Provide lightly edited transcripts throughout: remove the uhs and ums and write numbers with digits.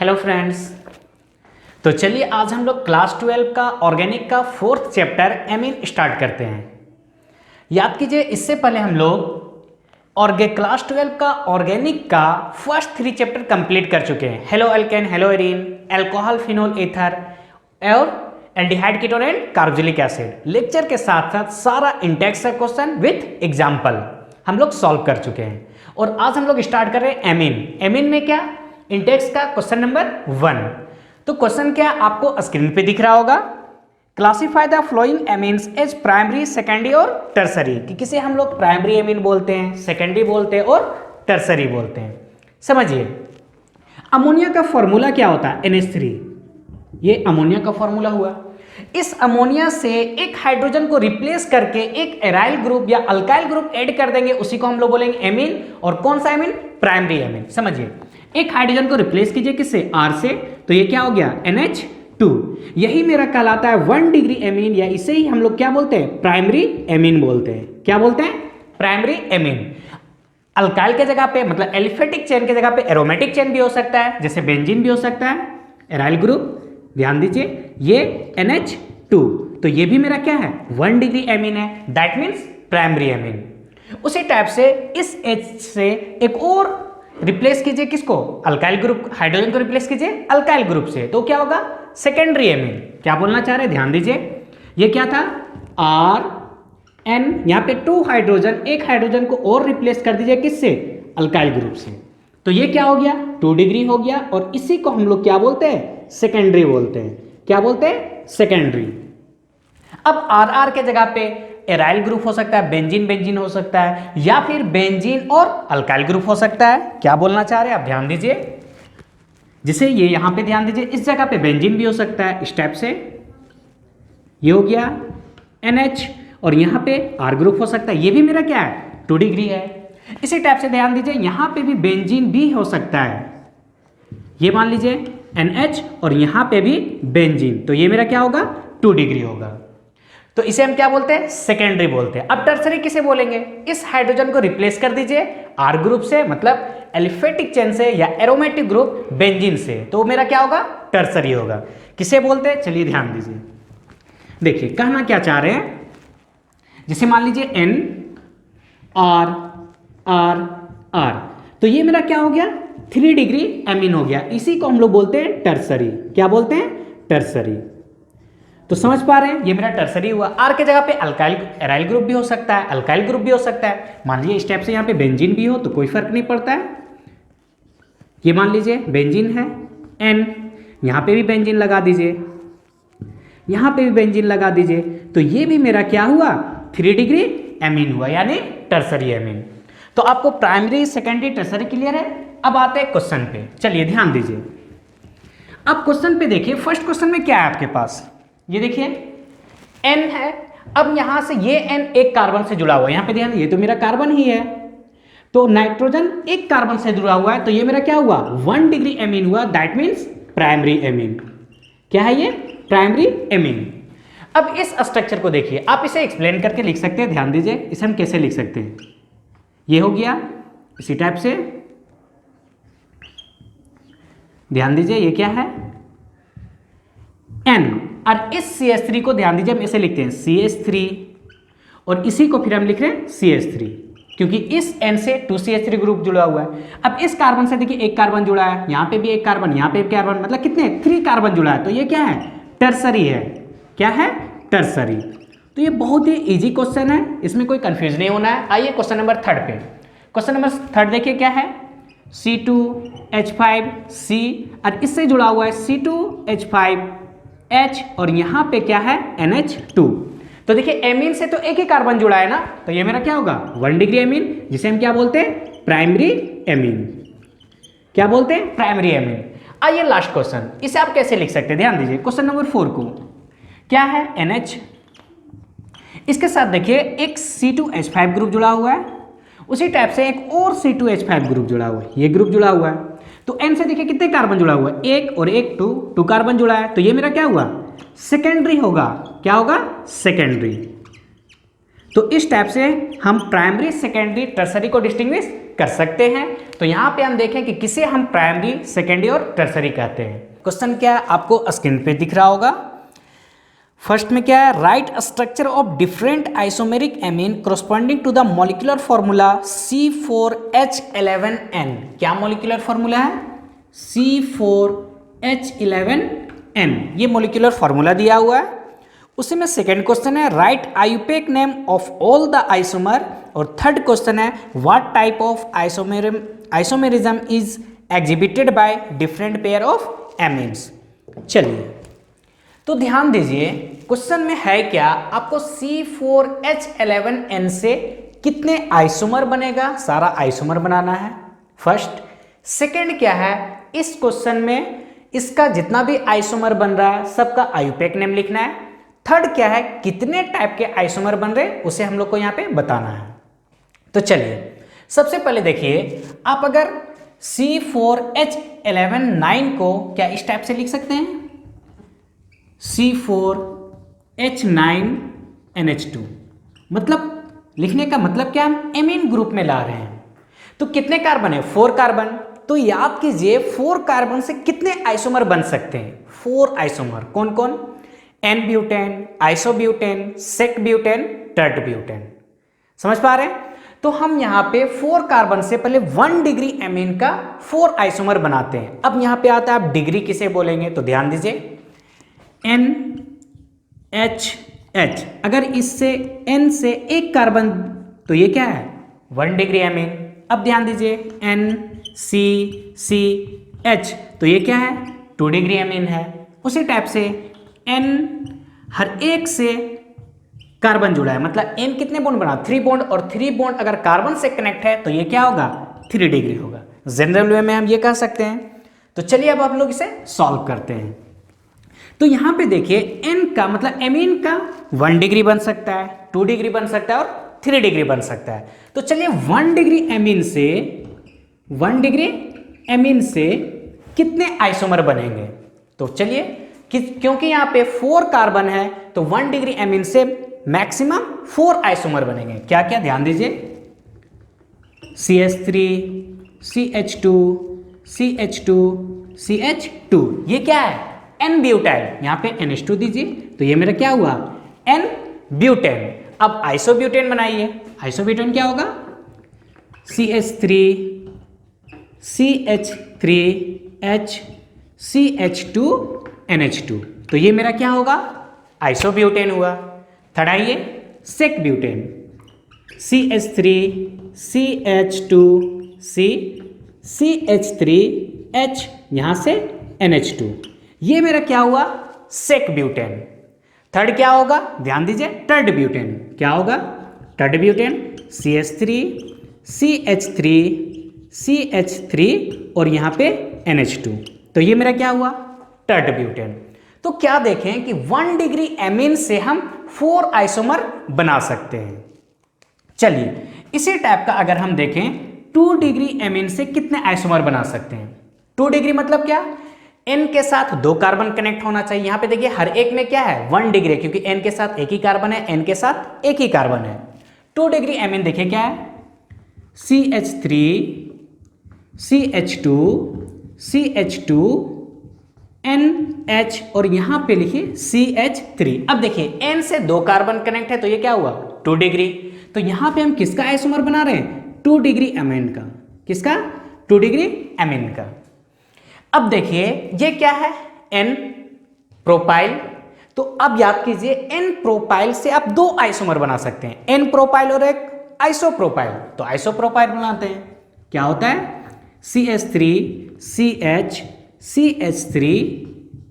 Hello friends. तो चलिए आज हम लोग क्लास 12 का ऑर्गेनिक का 4th चैप्टर एमीन स्टार्ट करते हैं। याद कीजिए इससे पहले हम लोग क्लास 12 का ऑर्गेनिक का फर्स्ट 3 चैप्टर कंप्लीट कर चुके हैं। Haloalkane, haloarene, alcohol, phenol, ether और aldehyde, ketone and carboxylic acid. Lecture के साथ साथ सारा इंटेक्स का क्वेश्चन विथ एग्जाम्पल हम लोग सॉल्व कर चुके हैं। और आज हम लोग स्टार्ट कर रहे हैं एमीन। एमीन में क्या, इंडेक्स का क्वेश्चन नंबर 1। तो क्वेश्चन क्या आपको स्क्रीन पे दिख रहा होगा, classify the following amines as primary, secondary और टर्सरी। कि किसे हम लोग प्राइमरी एमीन बोलते हैं, सेकेंडरी बोलते हैं और टर्सरी बोलते हैं। समझिए अमोनिया का फॉर्मूला क्या होता है, NH3। ये अमोनिया का फॉर्मूला हुआ। इस अमोनिया से एक हाइड्रोजन को रिप्लेस करके एक एराइल ग्रुप या अल्काइल ग्रुप ऐड कर देंगे, उसी को हम लोग बोलेंगे एमीन। और कौन सा एमीन, प्राइमरी एमीन। समझिए एक हाइड्रोजन को रिप्लेस कीजिए किससे, R से, तो ये क्या हो गया NH2। यही मेरा कहलाता है 1 डिग्री एमीन, या इसे ही हम लोग क्या बोलते हैं, प्राइमरी एमीन बोलते हैं। क्या बोलते हैं, प्राइमरी एमीन। अल्काइल के जगह पे मतलब एलिफेटिक चेन के जगह पे एरोमेटिक चेन भी हो सकता है, जैसे बेंजीन भी हो सकता है, एराइल ग्रुप। ध्यान दीजिए ये NH2, तो ये भी मेरा क्या है 1 डिग्री एमीन है, दैट मीन्स प्राइमरी एमीन। उसी टाइप से इस H से एक और रिप्लेस कीजिए किसको, अल्काइल ग्रुप, हाइड्रोजन को रिप्लेस कीजिए अल्काइल ग्रुप से, तो क्या होगा सेकेंडरी एमीन। क्या बोलना चाह रहे हैं, ध्यान दीजिए ये क्या था RN, यहाँ पे 2 हाइड्रोजन, एक हाइड्रोजन को और रिप्लेस कर दीजिए किससे, अल्काइल ग्रुप से, तो ये क्या हो गया 2 डिग्री हो गया। और इसी को हम लोग क्या बोलते हैं, सेकेंडरी बोलते हैं। क्या बोलते हैं, सेकेंडरी। अब RR के जगह पे एराइल ग्रुप हो सकता है, बेंजीन बेंजीन हो सकता है, या फिर बेंजीन और अल्काइल ग्रुप हो सकता है। क्या बोलना चाह रहे हैं आप, ध्यान दीजिए, जिसे ये यहां पे ध्यान दीजिए, इस जगह पे बेंजीन भी हो सकता है, इस टाइप से ये हो गया NH, और यहां पे R ग्रुप हो सकता है, ये भी मेरा क्या है 2 डिग्री है। इसी टाइप से ध्यान दीजिए यहां पे भी बेंजीन भी हो सकता है, ये मान लीजिए NH, और यहां पे भी बेंजीन, तो ये मेरा क्या होगा 2 डिग्री होगा। तो इसे हम क्या बोलते हैं, सेकेंडरी बोलते हैं। अब टर्सरी किसे बोलेंगे, इस हाइड्रोजन को रिप्लेस कर दीजिए R ग्रुप से, मतलब एलिफेटिक चेन से या एरोमेटिक ग्रुप बेंजीन से, तो मेरा क्या होगा टर्सरी होगा। किसे बोलते हैं, चलिए ध्यान दीजिए, देखिए कहना क्या चाह रहे हैं। जैसे मान लीजिए N R R R, तो ये मेरा क्या हो गया 3 डिग्री एमीन हो गया, इसी को हम लोग बोलते हैं टर्सरी। क्या बोलते हैं, टर्सरी। तो समझ पा रहे हैं, ये मेरा टर्सरी हुआ। R के जगह पे अल्काइल एराइल ग्रुप भी हो सकता है, अल्काइल ग्रुप भी हो सकता है। मान लीजिए इस टाइप से यहाँ पे बेंजीन भी हो तो कोई फर्क नहीं पड़ता है। ये मान लीजिए बेंजीन है N, यहाँ पे भी बेंजीन लगा दीजिए, यहाँ पे भी बेंजीन लगा दीजिए, तो ये भी मेरा क्या हुआ 3 डिग्री एमीन हुआ, यानी टर्सरी एमीन। तो आपको प्राइमरी, सेकेंडरी, टर्सरी क्लियर है। अब आते हैं क्वेश्चन पे, चलिए ध्यान दीजिए। अब क्वेश्चन पे देखिए, फर्स्ट क्वेश्चन में क्या है आपके पास, ये देखिए N है। अब यहां से ये N एक कार्बन से जुड़ा हुआ है, यहां पे ध्यान, ये तो मेरा कार्बन ही है, तो नाइट्रोजन एक कार्बन से जुड़ा हुआ है, तो ये मेरा क्या हुआ 1 डिग्री एमीन हुआ, दैट मीन्स प्राइमरी एमीन। क्या है ये, प्राइमरी एमीन। अब इस स्ट्रक्चर को देखिए, आप इसे एक्सप्लेन करके लिख सकते हैं। ध्यान दीजिए इसे हम कैसे लिख सकते हैं, ये हो गया इसी टाइप से, ध्यान दीजिए ये क्या है N, और इस CH3 को ध्यान दीजिए हम इसे लिखते हैं CH3, और इसी को फिर हम लिख रहे हैं CH3, क्योंकि इस N से 2CH3 ग्रुप जुड़ा हुआ है। अब इस कार्बन से देखिए एक कार्बन जुड़ा है, यहाँ पे भी एक कार्बन, यहाँ पे भी कार्बन, मतलब कितने 3 कार्बन जुड़ा है, तो ये क्या है टर्सरी है। क्या है, टर्सरी। तो ये बहुत ही इजी क्वेश्चन है, इसमें कोई कंफ्यूज नहीं होना है। आइए क्वेश्चन नंबर 3 पे। क्वेश्चन नंबर 3 देखिए क्या है, C2H5C, और इससे जुड़ा हुआ है C2H5H, और यहां पे क्या है NH2। तो देखिए एमीन से तो एक ही कार्बन जुड़ा है ना, तो ये मेरा क्या होगा 1 डिग्री एमीन, जिसे हम क्या बोलते हैं प्राइमरी एमीन। क्या बोलते हैं, प्राइमरी एमीन। आइए लास्ट क्वेश्चन, इसे आप कैसे लिख सकते हैं, ध्यान दीजिए क्वेश्चन नंबर 4 को। क्या है NH, इसके साथ देखिए एक C2H5 ग्रुप जुड़ा हुआ है, उसी टाइप से एक और C2H5 ग्रुप जुड़ा हुआ है, ये ग्रुप जुड़ा हुआ है। तो N से देखिए कितने कार्बन जुड़ा हुआ है, एक और एक 2 कार्बन जुड़ा है, तो ये मेरा क्या हुआ सेकेंडरी होगा। क्या होगा, सेकेंडरी। तो इस टाइप से हम प्राइमरी, सेकेंडरी, टर्सरी को डिस्टिंग्विश कर सकते हैं। तो यहाँ पे हम देखें कि किसे हम प्राइमरी, सेकेंडरी और टर्सरी कहते हैं। क्वेश्चन क्या है आपको स्क्रीन पे दिख रहा होगा। फर्स्ट में क्या है, write structure of different isomeric amine corresponding to the molecular formula C4H11N। क्या मॉलिक्यूलर फॉर्मूला है? C4H11N, ये मॉलिक्यूलर फॉर्मूला दिया हुआ है। उसी में सेकेंड क्वेश्चन है write IUPAC name of all the isomer, और थर्ड क्वेश्चन है what type of isomerism is exhibited by different pair of amines. चलिए तो ध्यान दीजिए, क्वेश्चन में है क्या, आपको C4H11N से कितने आइसोमर बनेगा, सारा आइसोमर बनाना है फर्स्ट। सेकेंड क्या है, इस क्वेश्चन में इसका जितना भी आइसोमर बन रहा है सबका आईयूपेक नेम लिखना है। थर्ड क्या है, कितने टाइप के आइसोमर बन रहे उसे हम लोग को यहाँ पे बताना है। तो चलिए सबसे पहले देखिए, आप अगर C4H11 को क्या इस टाइप से लिख सकते हैं, C4H9NH2, मतलब लिखने का मतलब क्या, हम एमीन ग्रुप में ला रहे हैं। तो कितने कार्बन है, 4 कार्बन। तो याद कीजिए 4 कार्बन से कितने आइसोमर बन सकते हैं, 4 आइसोमर। कौन कौन, एन ब्यूटेन, आइसोब्यूटेन, सेक ब्यूटेन, टर्ट ब्यूटेन। समझ पा रहे हैं? तो हम यहाँ पे 4 कार्बन से पहले 1 डिग्री एमीन का 4 आइसोमर बनाते हैं। अब यहाँ पे आता है आप डिग्री किसे बोलेंगे, तो ध्यान दीजिए NHH, अगर इससे N से एक कार्बन तो ये क्या है, 1 डिग्री एमीन। अब ध्यान दीजिए NCCH, तो ये क्या है, 2 डिग्री एमीन है। उसी टाइप से N, हर एक से कार्बन जुड़ा है, मतलब N कितने बॉन्ड बना, 3 बॉन्ड, और 3 बॉन्ड अगर कार्बन से कनेक्ट है तो ये क्या होगा, 3 डिग्री होगा। जनरल वे में हम ये कह सकते हैं। तो चलिए अब आप लोग इसे सॉल्व करते हैं। तो यहां पे देखिए N का मतलब एमीन का 1 डिग्री बन सकता है, 2 डिग्री बन सकता है और 3 डिग्री बन सकता है। तो चलिए 1 डिग्री एमीन से कितने आइसोमर बनेंगे, तो चलिए क्योंकि यहाँ पे 4 कार्बन है तो 1 डिग्री एमीन से मैक्सिमम 4 आइसोमर बनेंगे। क्या क्या, ध्यान दीजिए CH3, CH2, CH2, CH2, ये क्या है, N ब्यूटाइल। यहाँ पे NH2 दीजिए, तो ये मेरा क्या हुआ, N ब्यूटेन। अब आइसोब्यूटेन बनाइए, आइसोब्यूटेन क्या होगा, CH3, CH3H, CH2, NH2, तो ये मेरा क्या होगा, आइसोब्यूटेन हुआ। थर्ड आइए सेक ब्यूटेन, CH3, CH2, CH3H, यहाँ से NH2, ये मेरा क्या हुआ, सेक ब्यूटेन। थर्ड क्या होगा, ध्यान दीजिए टर्ड ब्यूटेन। क्या होगा, टर्ड ब्यूटेन, CH3, CH3, CH3 और यहाँ पे NH2, तो ये मेरा क्या हुआ, टर्ड ब्यूटेन। तो क्या देखें कि 1 डिग्री एमीन से हम 4 आइसोमर बना सकते हैं। चलिए इसी टाइप का अगर हम देखें 2 डिग्री एमीन से कितने आइसोमर बना सकते हैं। 2 डिग्री मतलब क्या, N के साथ 2 कार्बन कनेक्ट होना चाहिए। यहां पे देखिए हर एक में क्या है, 1 डिग्री, क्योंकि N के साथ एक ही कार्बन है, N के साथ एक ही कार्बन है। 2 डिग्री एमीन देखिए क्या है, CH3, CH2, CH2, NH और यहां पे लिखिए CH3। अब देखिए N से 2 कार्बन कनेक्ट है तो ये क्या हुआ, 2 डिग्री। तो यहां पे हम किसका आइसोमर बना रहे हैं, 2 डिग्री एमीन का। किसका, 2 डिग्री एमीन का। अब देखिए ये क्या है, N प्रोपाइल। तो अब याद कीजिए N प्रोपाइल से आप 2 आइसोमर बना सकते हैं, N प्रोपाइल और एक आइसोप्रोपाइल। तो आइसोप्रोपाइल बनाते हैं, क्या होता है, CH3, CH, CH3,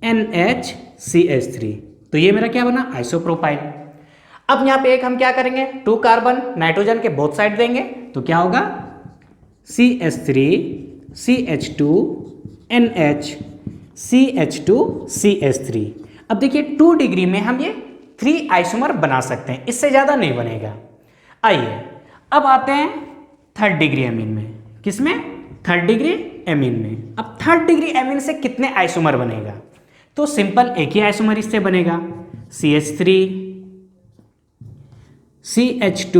NH, CH3, तो ये मेरा क्या बना, आइसोप्रोपाइल। अब यहां पे एक हम क्या करेंगे, 2 कार्बन नाइट्रोजन के बोथ साइड देंगे, तो क्या होगा, CH3, CH2, NH, CH2, CH3। अब देखिए 2 डिग्री में हम ये 3 आइसोमर बना सकते हैं, इससे ज़्यादा नहीं बनेगा। आइए अब आते हैं 3rd डिग्री एमीन में। किसमें, 3rd डिग्री एमीन में। अब 3rd डिग्री एमीन से कितने आइसोमर बनेगा, तो सिंपल एक ही आइसोमर इससे बनेगा, CH3, CH2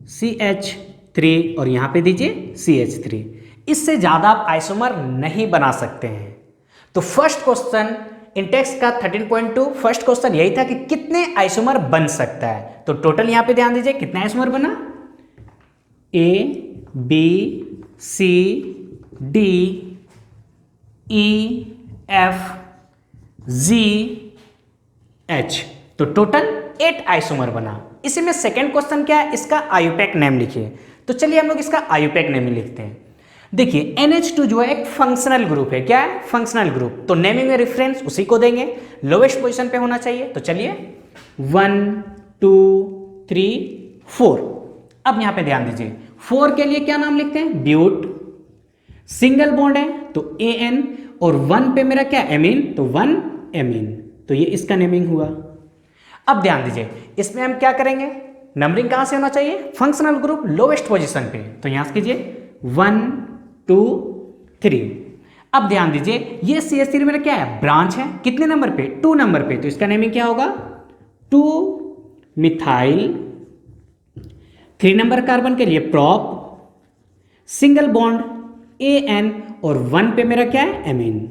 CH3 और यहाँ पे दीजिए CH3। इससे ज़्यादा आप आइसोमर नहीं बना सकते हैं। तो फर्स्ट क्वेश्चन इंटेक्स का 13.2 फर्स्ट क्वेश्चन यही था कि कितने आइसोमर बन सकता है। तो टोटल यहाँ पे ध्यान दीजिए कितने आइसोमर बना, A B C D E F G H, तो टोटल 8 आइसोमर बना। इसी में सेकेंड क्वेश्चन क्या है, इसका आयुपैक नेम लिखिए। तो चलिए हम लोग इसका आयुपैक नेम लिखते हैं। देखिए NH2 जो है एक फंक्शनल ग्रुप है। क्या है, फंक्शनल ग्रुप। तो नेमिंग में रेफरेंस उसी को देंगे, लोवेस्ट पोजीशन पे होना चाहिए। तो चलिए 1 2 3 4। अब यहां पे ध्यान दीजिए 4 के लिए क्या नाम लिखते हैं, ब्यूट। सिंगल बॉन्ड है तो AN, और 1 पे मेरा क्या एमीन, तो 1 एमीन। तो ये इसका नेमिंग हुआ। अब ध्यान दीजिए इसमें हम क्या करेंगे, नंबरिंग कहां से होना चाहिए, फंक्शनल ग्रुप लोवेस्ट पोजीशन पे। तो यहां से कीजिए 1 2 3। अब ध्यान दीजिए ये CH3 मेरा क्या है, ब्रांच है। कितने नंबर पे, 2 नंबर पे। तो इसका नेमिंग क्या होगा, 2 मिथाइल। 3 नंबर कार्बन के लिए प्रॉप, सिंगल बॉन्ड AN, और 1 पे मेरा क्या है, एमीन।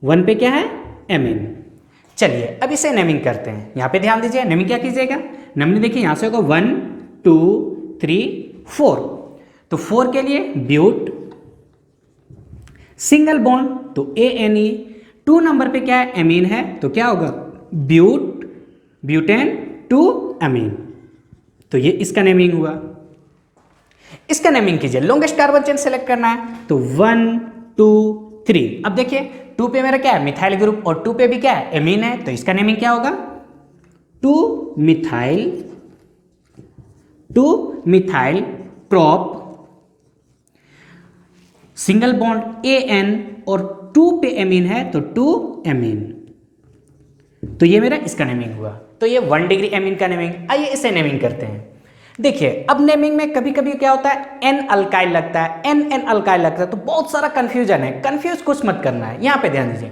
1 पे क्या है, एमीन। चलिए अब इसे नेमिंग करते हैं। यहां पे ध्यान दीजिए नेमिंग क्या कीजिएगा, नेमिंग देखिए यहां से होगा 1 2 3 4। तो 4 के लिए ब्यूट, सिंगल बॉन्ड तो ANE। 2 नंबर पे क्या है, एमीन है। तो क्या होगा, ब्यूट ब्यूटेन 2 एमीन। तो ये इसका नेमिंग हुआ। इसका नेमिंग कीजिए, लॉन्गेस्ट कार्बन चेन सेलेक्ट करना है। तो 1 2 3। अब देखिए 2 पे मेरा क्या है, मिथाइल ग्रुप, और 2 पे भी क्या है, एमीन है। तो इसका नेमिंग क्या होगा, 2 methyl prop, single bond AN, और 2 पे एमीन है तो 2 एमीन। तो ये मेरा इसका नेमिंग हुआ। तो ये 1 डिग्री एमीन का नेमिंग। आइए इसे नेमिंग करते हैं। देखिए अब नेमिंग में कभी कभी क्या होता है, N अल्काइल लगता है, N अल्काइल लगता है, तो बहुत सारा कंफ्यूजन है। कंफ्यूज कुछ मत करना है। यहां पे ध्यान दीजिए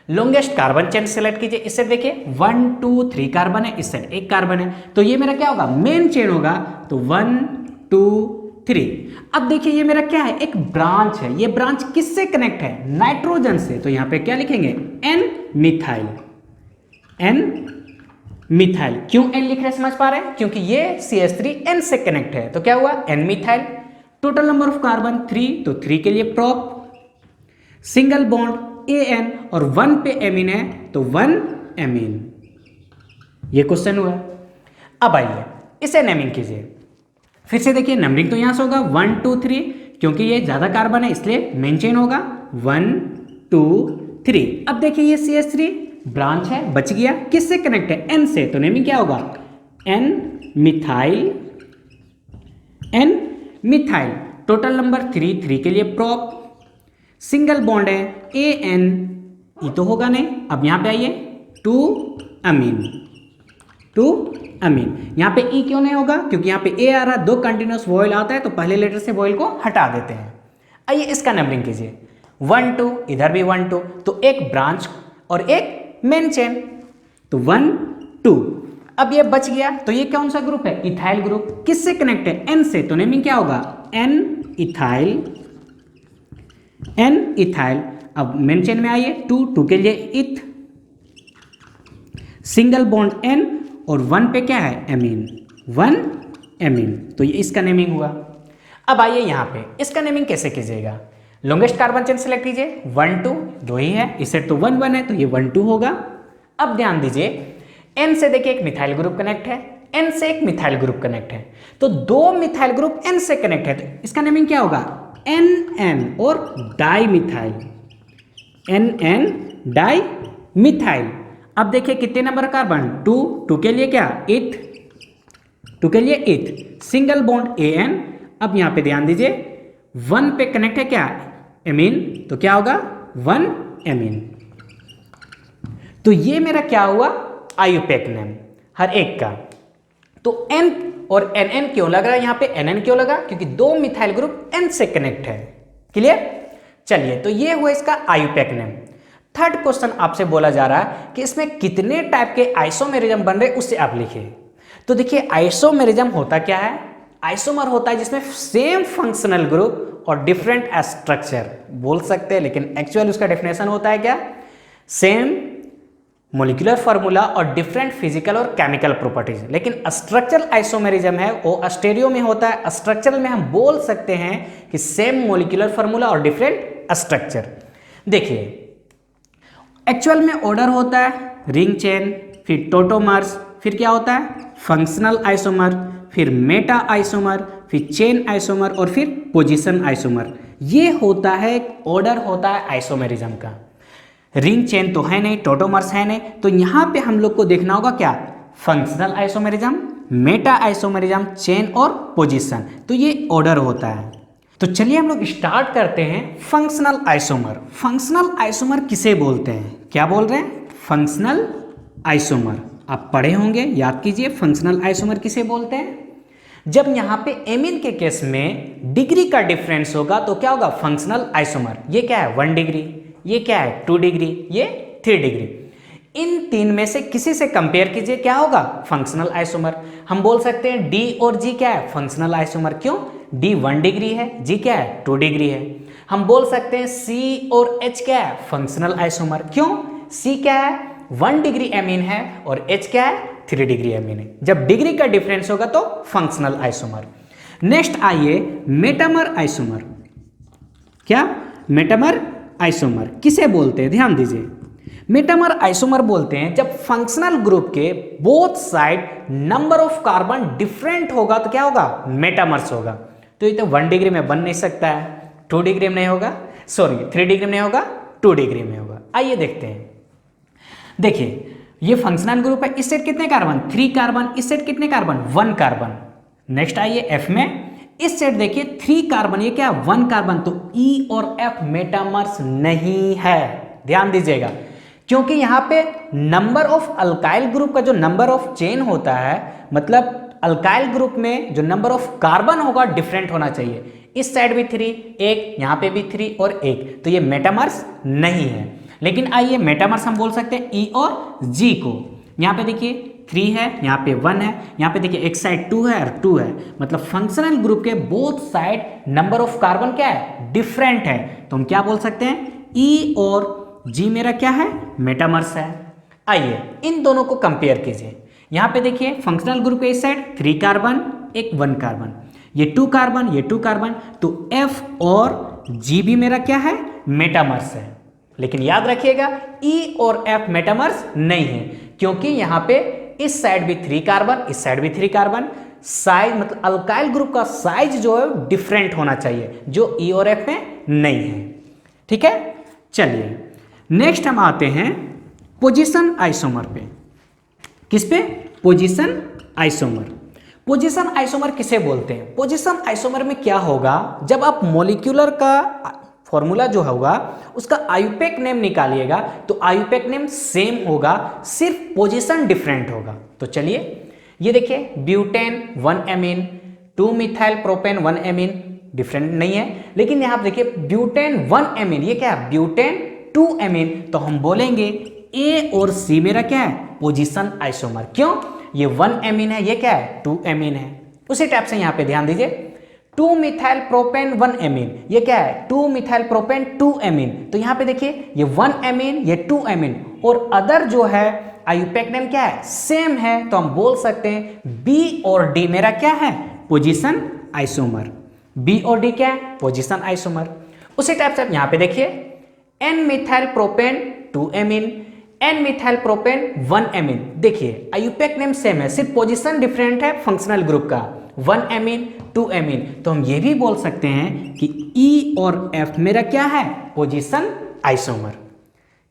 लॉन्गेस्ट कार्बन चेन सेलेक्ट कीजिए। इस साइड देखिए 1 2 3 कार्बन है, इस साइड 1 कार्बन है। तो ये मेरा क्या होगा, मेन चेन होगा। तो 1 2 3। अब देखिए ये मेरा क्या है, एक ब्रांच है। ये ब्रांच किससे कनेक्ट है, नाइट्रोजन से। तो यहां पे क्या लिखेंगे, N मिथाइल। N methyl. क्यों N लिख रहे हैं, समझ पा रहे हैं, क्योंकि ये CH3 N से कनेक्ट है। तो क्या हुआ, N methyl. Total number of carbon 3, तो 3 के लिए प्रॉप, सिंगल बॉन्ड AN, और 1 पे एमीन है तो 1 एमीन। ये क्वेश्चन हुआ। अब आइए इसे नेमिंग कीजिए। फिर से देखिए नंबरिंग तो यहां से होगा 1 2 3, क्योंकि ये ज्यादा कार्बन है इसलिए मेन चेन होगा 1 2 3। अब देखिए ये CH3 ब्रांच है, बच गया। किससे कनेक्ट है, N से। तो नेमिंग क्या होगा, N मिथाइल। टोटल नंबर 3 के लिए प्रॉप, सिंगल बॉन्ड है AN, ये तो होगा नहीं। अब यहां पे आइए 2 अमीन। यहां पे E क्यों नहीं होगा, क्योंकि यहां पे A आ रहा है, 2 कंटिन्यूअस वॉयल आता है तो पहले लेटर से वॉयल को हटा देते हैं। आइए इसका नंबरिंग कीजिए 1 2, इधर भी 1 2, तो एक ब्रांच और एक मेन चेन। तो 1 2। अब ये बच गया। तो ये कौन सा ग्रुप है, इथाइल ग्रुप। किससे कनेक्ट है, N से। तो नेमिंग क्या होगा, N इथाइल। अब मेन चेन में आइए 2 के लिए इथ, सिंगल बॉन्ड N, और 1 पे क्या है, एमीन। 1 एमीन। तो ये इसका नेमिंग हुआ। अब आइए यहां पे इसका नेमिंग कैसे कीजिएगा, लॉन्गेस्ट कार्बन चेन सेलेक्ट कीजिए 1 2, 2 ही है, इस सेट तो 1 1 है तो ये 1 2 होगा। अब ध्यान दीजिए N से देखिए एक मिथाइल ग्रुप कनेक्ट है, N से एक मिथाइल ग्रुप कनेक्ट है। तो 2 मिथाइल ग्रुप N से कनेक्ट है, तो इसका नेमिंग क्या होगा, NN, और di methyl. NN di methyl. अब देखिए कितने नंबर कार्बन, 2 के लिए क्या, इथ। 2 के लिए इथ, सिंगल बॉन्ड AN। अब यहां पे ध्यान दीजिए 1 पे कनेक्ट है क्या, एमीन। तो क्या होगा, 1 एमीन। तो ये मेरा क्या हुआ, आयुपैक नेम हर एक का। तो N और NN क्यों लग रहा है यहां पे, NN क्यों लगा, क्योंकि 2 मिथाइल ग्रुप N से कनेक्ट है। क्लियर। चलिए तो ये हुआ इसका आयुपैक नेम। थर्ड क्वेश्चन आपसे बोला जा रहा है कि इसमें कितने टाइप के आइसोमेरिज्म बन रहे उससे आप लिखिए। तो देखिए आइसोमेरिज्म होता क्या है, आइसोमर होता है जिसमें सेम फंक्शनल ग्रुप और डिफरेंट स्ट्रक्चर बोल सकते हैं, लेकिन एक्चुअली उसका डेफिनेशन होता है क्या, सेम मोलिकुलर फार्मूला और डिफरेंट फिजिकल और केमिकल प्रॉपर्टीज। लेकिन स्ट्रक्चरल आइसोमेरिज्म है वो स्टेरियो में होता है, स्ट्रक्चरल में हम बोल सकते हैं कि सेम मोलिकुलर फार्मूला और डिफरेंट स्ट्रक्चर। देखिए एक्चुअल में ऑर्डर होता है रिंग चेन, फिर टोटोमर्स, फिर क्या होता है फंक्शनल आइसोमर, फिर मेटा आइसोमर, फिर चेन आइसोमर और फिर पोजीशन आइसोमर। ये होता है ऑर्डर होता है आइसोमेरिज्म का। रिंग चेन तो है नहीं, टोटोमर्स है नहीं, तो यहाँ पे हम लोग को देखना होगा क्या, functional isomerism, Meta isomerism, chain और पोजीशन। तो ये ऑर्डर होता है। तो चलिए हम लोग स्टार्ट करते हैं फंक्शनल आइसोमर। फंक्शनल आइसोमर किसे बोलते हैं, क्या बोल रहे हैं, फंक्शनल आइसोमर। आप पढ़े होंगे, याद कीजिए फंक्शनल आइसोमर किसे बोलते हैं। जब यहाँ पे एमीन के केस में डिग्री का डिफरेंस होगा तो क्या होगा, फंक्शनल आइसोमर। ये क्या है 1 डिग्री, ये क्या है 2 डिग्री, ये 3 डिग्री। इन तीन में से किसी से कंपेयर कीजिए, क्या होगा फंक्शनल आइसोमर। हम बोल सकते हैं डी और जी क्या है फंक्शनल आइसोमर, क्यों, डी 1 डिग्री है, जी क्या है 2 डिग्री है। हम बोल सकते हैं सी और एच क्या है फंक्शनल आइसोमर, क्यों, सी क्या है 1 डिग्री एमीन है और एच क्या है 3 डिग्री एमीन है। जब डिग्री का डिफरेंस होगा तो फंक्शनल आइसोमर। नेक्स्ट आइए मेटामर आइसोमर। क्या, मेटामर आइसोमर किसे बोलते हैं, ध्यान दीजिए। मेटामर आइसोमर बोलते हैं जब फंक्शनल ग्रुप के both side number of carbon different होगा तो क्या होगा, मेटामर्स होगा। तो ये तो 1 डिग्री में बन नहीं सकता है, 2 डिग्री में नहीं होगा, सॉरी 3 डिग्री में नहीं होगा, 2 डिग्री में होगा। आइए देखते हैं। देखिए ये फंक्शनल ग्रुप है, इस सेट कितने कार्बन 3 कार्बन, इस सेट कितने कार्बन 1 कार्बन। नेक्स्ट आइए एफ में, इस सेट देखिए 3 कार्बन, ये क्या 1 कार्बन, तो ई और एफ मेटामर्स नहीं है। ध्यान दीजिएगा, क्योंकि यहाँ पे नंबर ऑफ अल्काइल ग्रुप का जो नंबर ऑफ चेन होता है, मतलब अल्काइल ग्रुप में जो नंबर ऑफ कार्बन होगा डिफरेंट होना चाहिए। इस साइड भी 3, एक यहाँ पे भी 3 और 1, तो ये मेटामर्स नहीं है। लेकिन आइए मेटामर्स हम बोल सकते हैं ई और जी को। यहाँ पे देखिए 3 है, यहाँ पे 1 है, यहाँ पे देखिए एक साइड 2 है और 2 है, मतलब फंक्शनल ग्रुप के both side number of carbon क्या है, डिफरेंट है। तो हम क्या बोल सकते हैं, ई और जी मेरा क्या है, मेटामर्स है। आइए इन दोनों को कंपेयर कीजिए। यहाँ पे देखिए फंक्शनल ग्रुप के इस साइड 3 कार्बन, एक 1 कार्बन, ये 2 कार्बन, ये 2 कार्बन, तो एफ और जी भी मेरा क्या है, मेटामर्स है। लेकिन याद रखिएगा ई और एफ मेटामर्स नहीं है, क्योंकि यहाँ पे इस साइड भी 3 कार्बन, इस साइड भी 3 कार्बन, साइज मतलब अल्काइल ग्रुप का साइज जो है डिफरेंट होना चाहिए, जो ई और एफ में नहीं है। ठीक है, चलिए नेक्स्ट हम आते हैं पोजीशन आइसोमर पे। किस पे, पोजीशन आइसोमर। पोजीशन आइसोमर किसे बोलते हैं, पोजीशन आइसोमर में क्या होगा, जब आप मॉलिक्यूलर का फॉर्मूला जो होगा उसका आयुपेक नेम निकालिएगा तो आयुपेक नेम सेम होगा, सिर्फ पोजीशन डिफरेंट होगा। तो चलिए ये देखिए butane 1 amine, 2 methyl propane 1 amine, different नहीं है। लेकिन यहाँ पे देखिए ब्यूटेन 1 एमीन, ये क्या है ब्यूटेन 2 एमीन, तो हम बोलेंगे ए और सी मेरा क्या है, पोजीशन आइसोमर। क्यों, ये 1 एमीन है, ये क्या है 2 एमीन है। उसी टाइप से यहाँ पे ध्यान दीजिए 2 मिथाइल प्रोपेन 1 एमीन, ये क्या है 2 मिथाइल प्रोपेन 2 एमीन, तो यहाँ पे देखिए ये 1 एमीन, ये 2 एमीन, और अदर जो है आयुपेक नेम क्या है, सेम है, तो हम बोल सकते हैं बी और डी मेरा क्या है, पोजीशन आइसोमर। बी और डी क्या है, पोजीशन आइसोमर। उसी टाइप से यहाँ पे देखिए N methyl propane 2 amine, N methyl propane 1 amine, देखिए आयुपेक नेम सेम है, सिर्फ पोजीशन डिफरेंट है फंक्शनल ग्रुप का, 1 एमीन 2 एमीन, तो हम ये भी बोल सकते हैं कि ई और एफ मेरा क्या है, पोजीशन आइसोमर।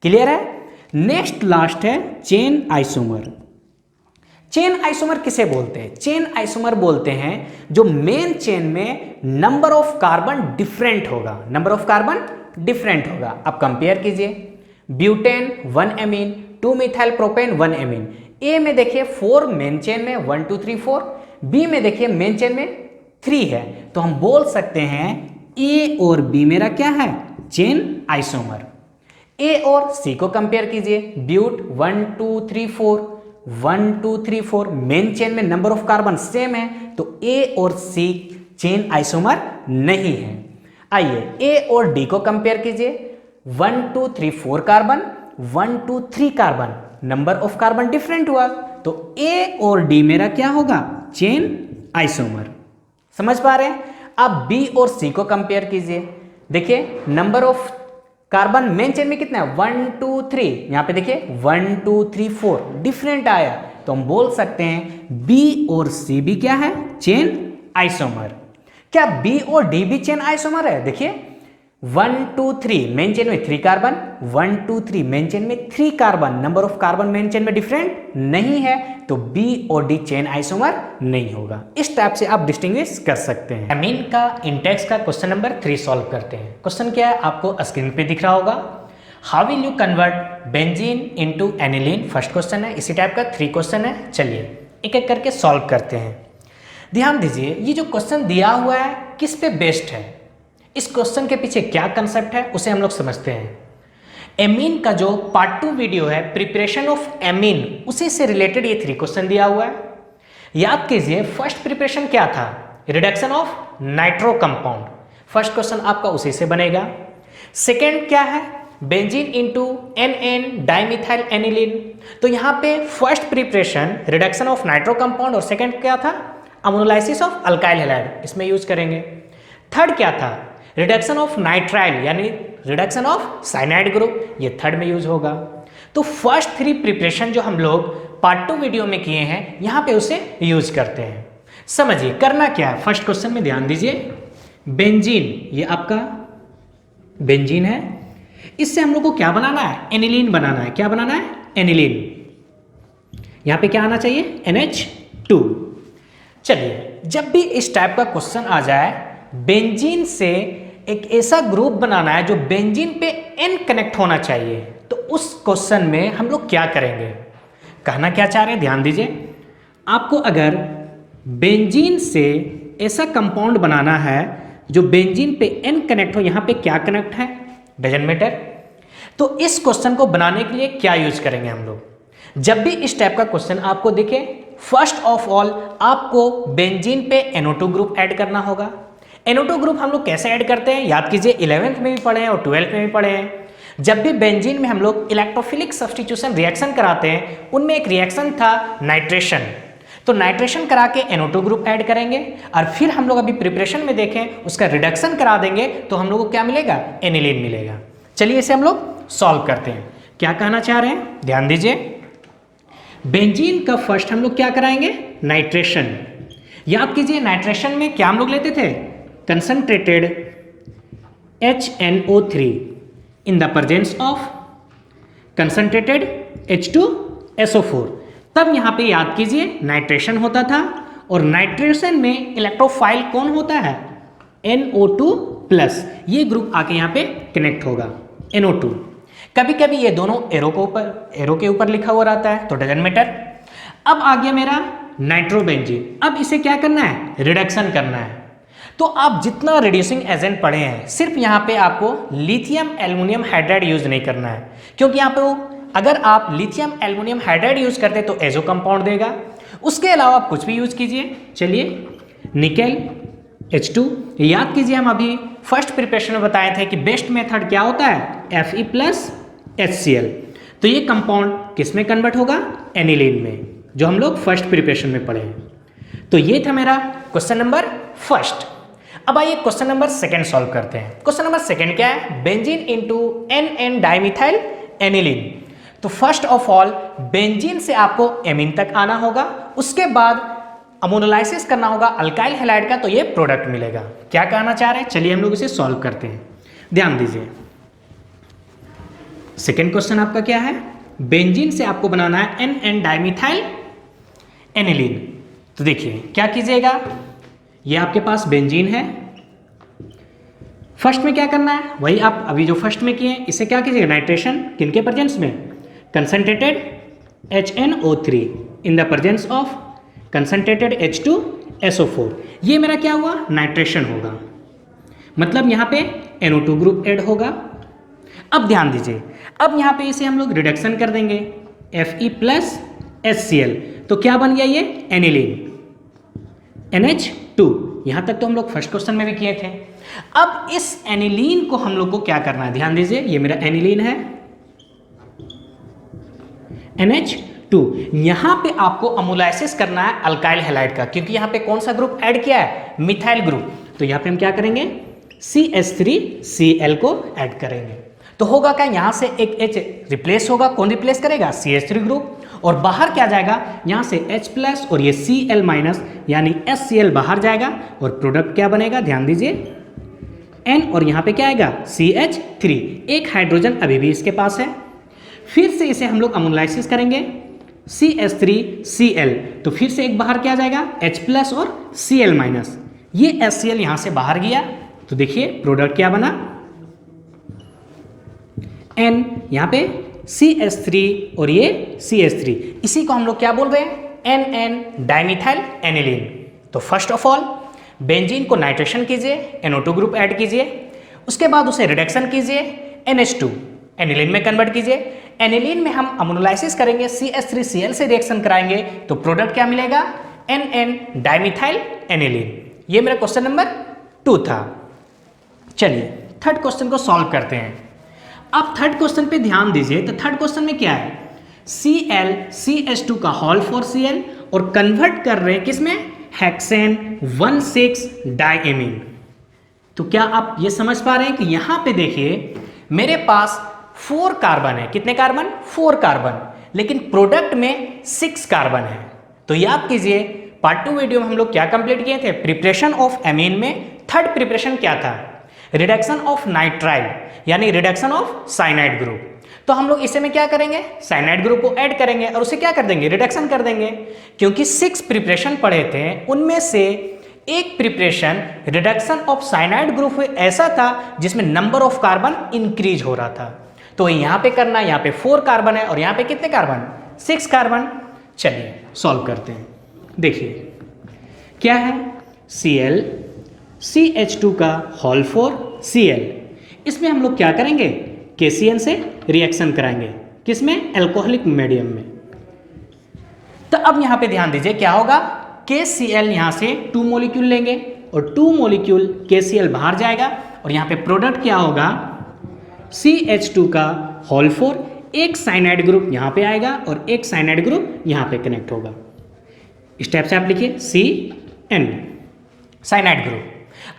क्लियर है। नेक्स्ट लास्ट है चेन आइसोमर। चेन आइसोमर किसे बोलते हैं, चेन आइसोमर बोलते हैं जो मेन चेन में नंबर ऑफ कार्बन डिफरेंट होगा, नंबर ऑफ कार्बन डिफरेंट होगा। अब कंपेयर कीजिए butane 1 amine, 2 methyl propane 1 amine, A में देखिए 4 मेन चेन में 1 2 3 4, बी में देखिए मेन चेन में 3 है, तो हम बोल सकते हैं ए और बी मेरा क्या है, चेन आइसोमर। ए और सी को कंपेयर कीजिए ब्यूट 1 2 3 4, 1 2 3 4 मेन चेन में नंबर ऑफ कार्बन सेम है, तो A और C चेन आइसोमर नहीं है। आइए A और D को कंपेयर कीजिए। 1 2 3 4 carbon, 1 2 3 carbon, number of carbon different हुआ, तो A और D मेरा क्या होगा? Chain isomer. समझ पा रहे हैं? अब B और C को कंपेयर कीजिए। देखिए number of carbon main chain में कितना है? 1 2 3, यहां पे देखिए 1 2 3 4 डिफरेंट आया, तो हम बोल सकते हैं B और C भी क्या है? Chain isomer. क्या B और D भी चेन आइसोमर है? देखिए 1 2 3 मेन चेन में 3 कार्बन, 1 2 3 मेन चेन में 3 carbon, number of carbon main chain में डिफरेंट नहीं है, तो B और D चेन आइसोमर नहीं होगा। इस टाइप से आप डिस्टिंग्विश कर सकते हैं। एमीन का इंडेक्स का क्वेश्चन नंबर 3 सॉल्व करते हैं। क्वेश्चन क्या है आपको स्क्रीन पे दिख रहा होगा। How will you convert benzene into aniline? First question है। इसी टाइप का 3 क्वेश्चन है। चलिए एक एक करके सॉल्व करते हैं। ध्यान दीजिए ये जो क्वेश्चन दिया हुआ है किस पे बेस्ड है, इस क्वेश्चन के पीछे क्या कंसेप्ट है उसे हम लोग समझते हैं। एमीन का जो पार्ट 2 वीडियो है प्रिपरेशन ऑफ एमीन, उसी से रिलेटेड ये 3 क्वेश्चन दिया हुआ है। याद कीजिए फर्स्ट प्रिपरेशन क्या था? Reduction of nitro compound. First question आपका उसी से बनेगा। सेकेंड क्या है? Benzene into NN dimethyl aniline. तो यहाँ पे first preparation reduction of nitro compound और सेकेंड क्या था? अमोनोलाइसिस ऑफ अल्काइल हैलाइड, इसमें यूज करेंगे। थर्ड क्या था? रिडक्शन ऑफ नाइट्राइल यानी रिडक्शन ऑफ साइनाइड ग्रुप, ये थर्ड में यूज होगा। तो फर्स्ट 3 प्रिपरेशन जो हम लोग पार्ट 2 वीडियो में किए हैं यहां पे उसे यूज करते हैं। समझिए करना क्या है। फर्स्ट क्वेश्चन में ध्यान दीजिए, बेंजीन, ये आपका बेंजीन है, इससे हम लोग को क्या बनाना है? एनिलीन बनाना है। क्या बनाना है? एनिलीन। यहां पे क्या आना चाहिए? NH2। चलिए जब भी इस टाइप का क्वेश्चन आ जाए, बेंजीन से एक ऐसा ग्रुप बनाना है जो बेंजीन पे N कनेक्ट होना चाहिए, तो उस क्वेश्चन में हम लोग क्या करेंगे? कहना क्या चाह रहे हैं ध्यान दीजिए। आपको अगर बेंजीन से ऐसा कंपाउंड बनाना है जो बेंजीन पे N कनेक्ट हो, यहां पे क्या कनेक्ट है डजंट मैटर, तो इस क्वेश्चन को बनाने के लिए क्या यूज करेंगे हम लोग? जब भी इस टाइप का क्वेश्चन आपको दिखे, फर्स्ट ऑफ ऑल आपको बेंजीन पे NO2 ग्रुप ऐड करना होगा। NO2 ग्रुप हम लोग कैसे ऐड करते हैं? याद कीजिए 11th में भी पढ़े हैं और 12th में भी पढ़े हैं। जब भी बेंजीन में हम लोग इलेक्ट्रोफिलिक सब्स्टिट्यूशन रिएक्शन कराते हैं, उनमें एक रिएक्शन था नाइट्रेशन, तो नाइट्रेशन करा के NO2 ग्रुप ऐड करेंगे और फिर हम लोग अभी प्रिपरेशन में देखें उसका रिडक्शन करा देंगे तो हम लोग को क्या मिलेगा? एनिलीन मिलेगा। चलिए इसे हम लोग सॉल्व करते हैं। क्या कहना चाह रहे हैं ध्यान दीजिए। बेंजीन का फर्स्ट हम लोग क्या कराएंगे? नाइट्रेशन। याद कीजिए नाइट्रेशन में क्या हम लोग लेते थे? Concentrated HNO3 in the presence of concentrated H2SO4। तब यहां पे याद कीजिए नाइट्रेशन होता था और नाइट्रेशन में इलेक्ट्रोफाइल कौन होता है? NO2+। ये ग्रुप आके यहां पे कनेक्ट होगा NO2। कभी कभी ये दोनों एरो के ऊपर लिखा हुआ रहता है तो डजंट मैटर। अब आ गया मेरा नाइट्रोबेंजीन। अब इसे क्या करना है? रिडक्शन करना है। तो आप जितना रिड्यूसिंग एजेंट पढ़े हैं, सिर्फ यहाँ पे आपको लिथियम एल्युमिनियम हाइड्राइड यूज नहीं करना है, क्योंकि यहाँ पे अगर आप लिथियम एल्युमिनियम हाइड्राइड यूज करते तो एजो कंपाउंड देगा। उसके अलावा आप कुछ भी यूज कीजिए। चलिए निकेल H2, याद कीजिए हम अभी फर्स्ट प्रिपरेशन में बताए थे कि बेस्ट मेथड क्या होता है? Fe+HCl। तो ये कंपाउंड किस में कन्वर्ट होगा? एनिलीन में, जो हम लोग फर्स्ट प्रिपरेशन में पढ़े हैं। तो ये था मेरा क्वेश्चन नंबर फर्स्ट। अब आइए क्वेश्चन नंबर सेकंड सॉल्व करते हैं। क्वेश्चन नंबर सेकंड क्या है? Benzene into NN dimethyl aniline. तो फर्स्ट ऑफ ऑल बेंजीन से आपको एमीन तक आना होगा, उसके बाद अमोनोलाइसिस करना होगा अल्काइल हैलाइड का, तो ये प्रोडक्ट मिलेगा। क्या कहना चाह रहे हैं? चलिए हम लोग इसे सॉल्व करते हैं। ध्यान दीजिए सेकेंड क्वेश्चन आपका क्या है? बेंजीन से आपको बनाना है NN डाइमिथाइल एनिलीन। तो देखिए क्या कीजिएगा, ये आपके पास बेंजीन है। फर्स्ट में क्या करना है? वही आप अभी जो फर्स्ट में किए, इसे क्या कीजिएगा? नाइट्रेशन किनके प्रेजेंस में? Concentrated HNO3 in the presence of concentrated H2SO4। ये मेरा क्या हुआ? नाइट्रेशन होगा, मतलब यहाँ पे NO2 ग्रुप ऐड होगा। अब ध्यान दीजिए, अब यहाँ पे इसे हम लोग रिडक्शन कर देंगे Fe+ HCl, तो क्या बन गया ये एनिलीन, NH2। यहां तक तो हम लोग फर्स्ट क्वेश्चन में भी किए थे। अब इस एनिलीन को हम लोग को क्या करना है, ध्यान दीजिए, ये मेरा एनिलीन है NH2। यहां पे आपको अमोलाइसिस करना है अल्काइल हैलाइड का, क्योंकि यहां पे कौन सा ग्रुप ऐड किया है, मिथाइल ग्रुप। तो यहां पे हम क्या करेंगे, CH3Cl को ऐड करेंगे। तो होगा क्या, यहां से एक H रिप्लेस होगा, कौन रिप्लेस करेगा, CH3 ग्रुप, और बाहर क्या जाएगा, यहां से H+ और ये Cl- यानी HCl बाहर जाएगा, और प्रोडक्ट क्या बनेगा, ध्यान दीजिए N, और यहां पे क्या आएगा CH3, एक हाइड्रोजन अभी भी इसके पास है। फिर से इसे हम लोग अमोलाइसिस करेंगे CH3Cl, तो फिर से एक बाहर क्या जाएगा, H+ और Cl-, ये HCl यहां से बाहर गया, तो देखिए प्रोडक्ट क्या बना, N, यहां पे CH3 और ये CH3, इसी को हम लोग क्या बोल रहे हैं, NN डाइमिथाइल एनिलीन। तो फर्स्ट ऑफ ऑल बेंजीन को नाइट्रेशन कीजिए, NO2 ग्रुप ऐड कीजिए, उसके बाद उसे रिडक्शन कीजिए, NH2 एनिलीन में कन्वर्ट कीजिए। एनिलीन में हम अमोलाइसिस करेंगे, CH3Cl से रिएक्शन कराएंगे, तो प्रोडक्ट क्या मिलेगा, NN डाइमिथाइल एनिलीन। ये मेरा क्वेश्चन नंबर 2 था। चलिए थर्ड क्वेश्चन को सॉल्व करते हैं। अब थर्ड क्वेश्चन पे ध्यान दीजिए, तो थर्ड क्वेश्चन में क्या है, Cl CH2 का होल 4Cl और कन्वर्ट कर रहे हैं किसमें, हेक्सेन 1,6 डाइएमीन। तो क्या आप ये समझ पा रहे हैं कि यहां पे देखिए मेरे पास 4 कार्बन है, कितने कार्बन, 4 कार्बन, लेकिन प्रोडक्ट में 6 कार्बन है। तो याद कीजिए पार्ट 2 वीडियो में हम लोग क्या कंप्लीट किए थे, प्रिपरेशन ऑफ एमीन में थर्ड प्रिपरेशन क्या था, रिडक्शन ऑफ नाइट्राइल, यानी रिडक्शन ऑफ साइनाइड ग्रुप। तो हम लोग इसे में क्या करेंगे, साइनाइड ग्रुप को ऐड करेंगे और उसे क्या कर देंगे, रिडक्शन कर देंगे। क्योंकि 6 प्रिपरेशन पढ़े थे, उनमें से एक preparation reduction of cyanide group ऐसा था जिसमें नंबर ऑफ कार्बन इंक्रीज हो रहा था। तो यहां पे करना, यहां पे 4 कार्बन है और यहां पे कितने कार्बन, 6 कार्बन। चलिए सॉल्व करते हैं। देखिए क्या है, Cl CH2 का होल 4Cl, इसमें हम लोग क्या करेंगे, KCN से रिएक्शन कराएंगे, किसमें, अल्कोहलिक मीडियम में। तो अब यहां पे ध्यान दीजिए क्या होगा, KCl यहां से 2 मॉलिक्यूल लेंगे और 2 मॉलिक्यूल KCl बाहर जाएगा, और यहां पे प्रोडक्ट क्या होगा, CH2 का होल 4, एक साइनाइड ग्रुप यहां पे आएगा और एक साइनाइड ग्रुप यहां पे कनेक्ट होगा। इस टाइप से आप लिखिए CN साइनाइड ग्रुप।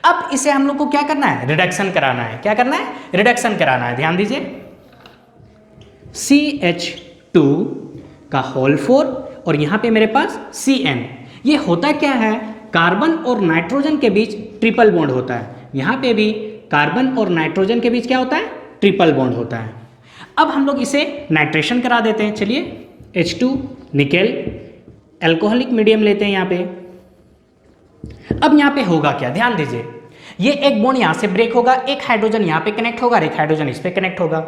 अब इसे हम लोग को क्या करना है, रिडक्शन कराना है। क्या करना है, रिडक्शन कराना है। ध्यान दीजिए CH2 का होल 4 और यहां पे मेरे पास CN, ये होता क्या है, कार्बन और नाइट्रोजन के बीच ट्रिपल बॉन्ड होता है। यहां पे भी कार्बन और नाइट्रोजन के बीच क्या होता है, ट्रिपल बॉन्ड होता है। अब हम लोग इसे नाइट्रेशन करा देते हैं। चलिए H2 निकेल, अल्कोहलिक मीडियम लेते हैं यहां पे। अब यहां पे होगा क्या, ध्यान दीजिए, ये एक बॉन्ड यहां से ब्रेक होगा, एक हाइड्रोजन यहां पे कनेक्ट होगा और एक हाइड्रोजन इस पे कनेक्ट होगा।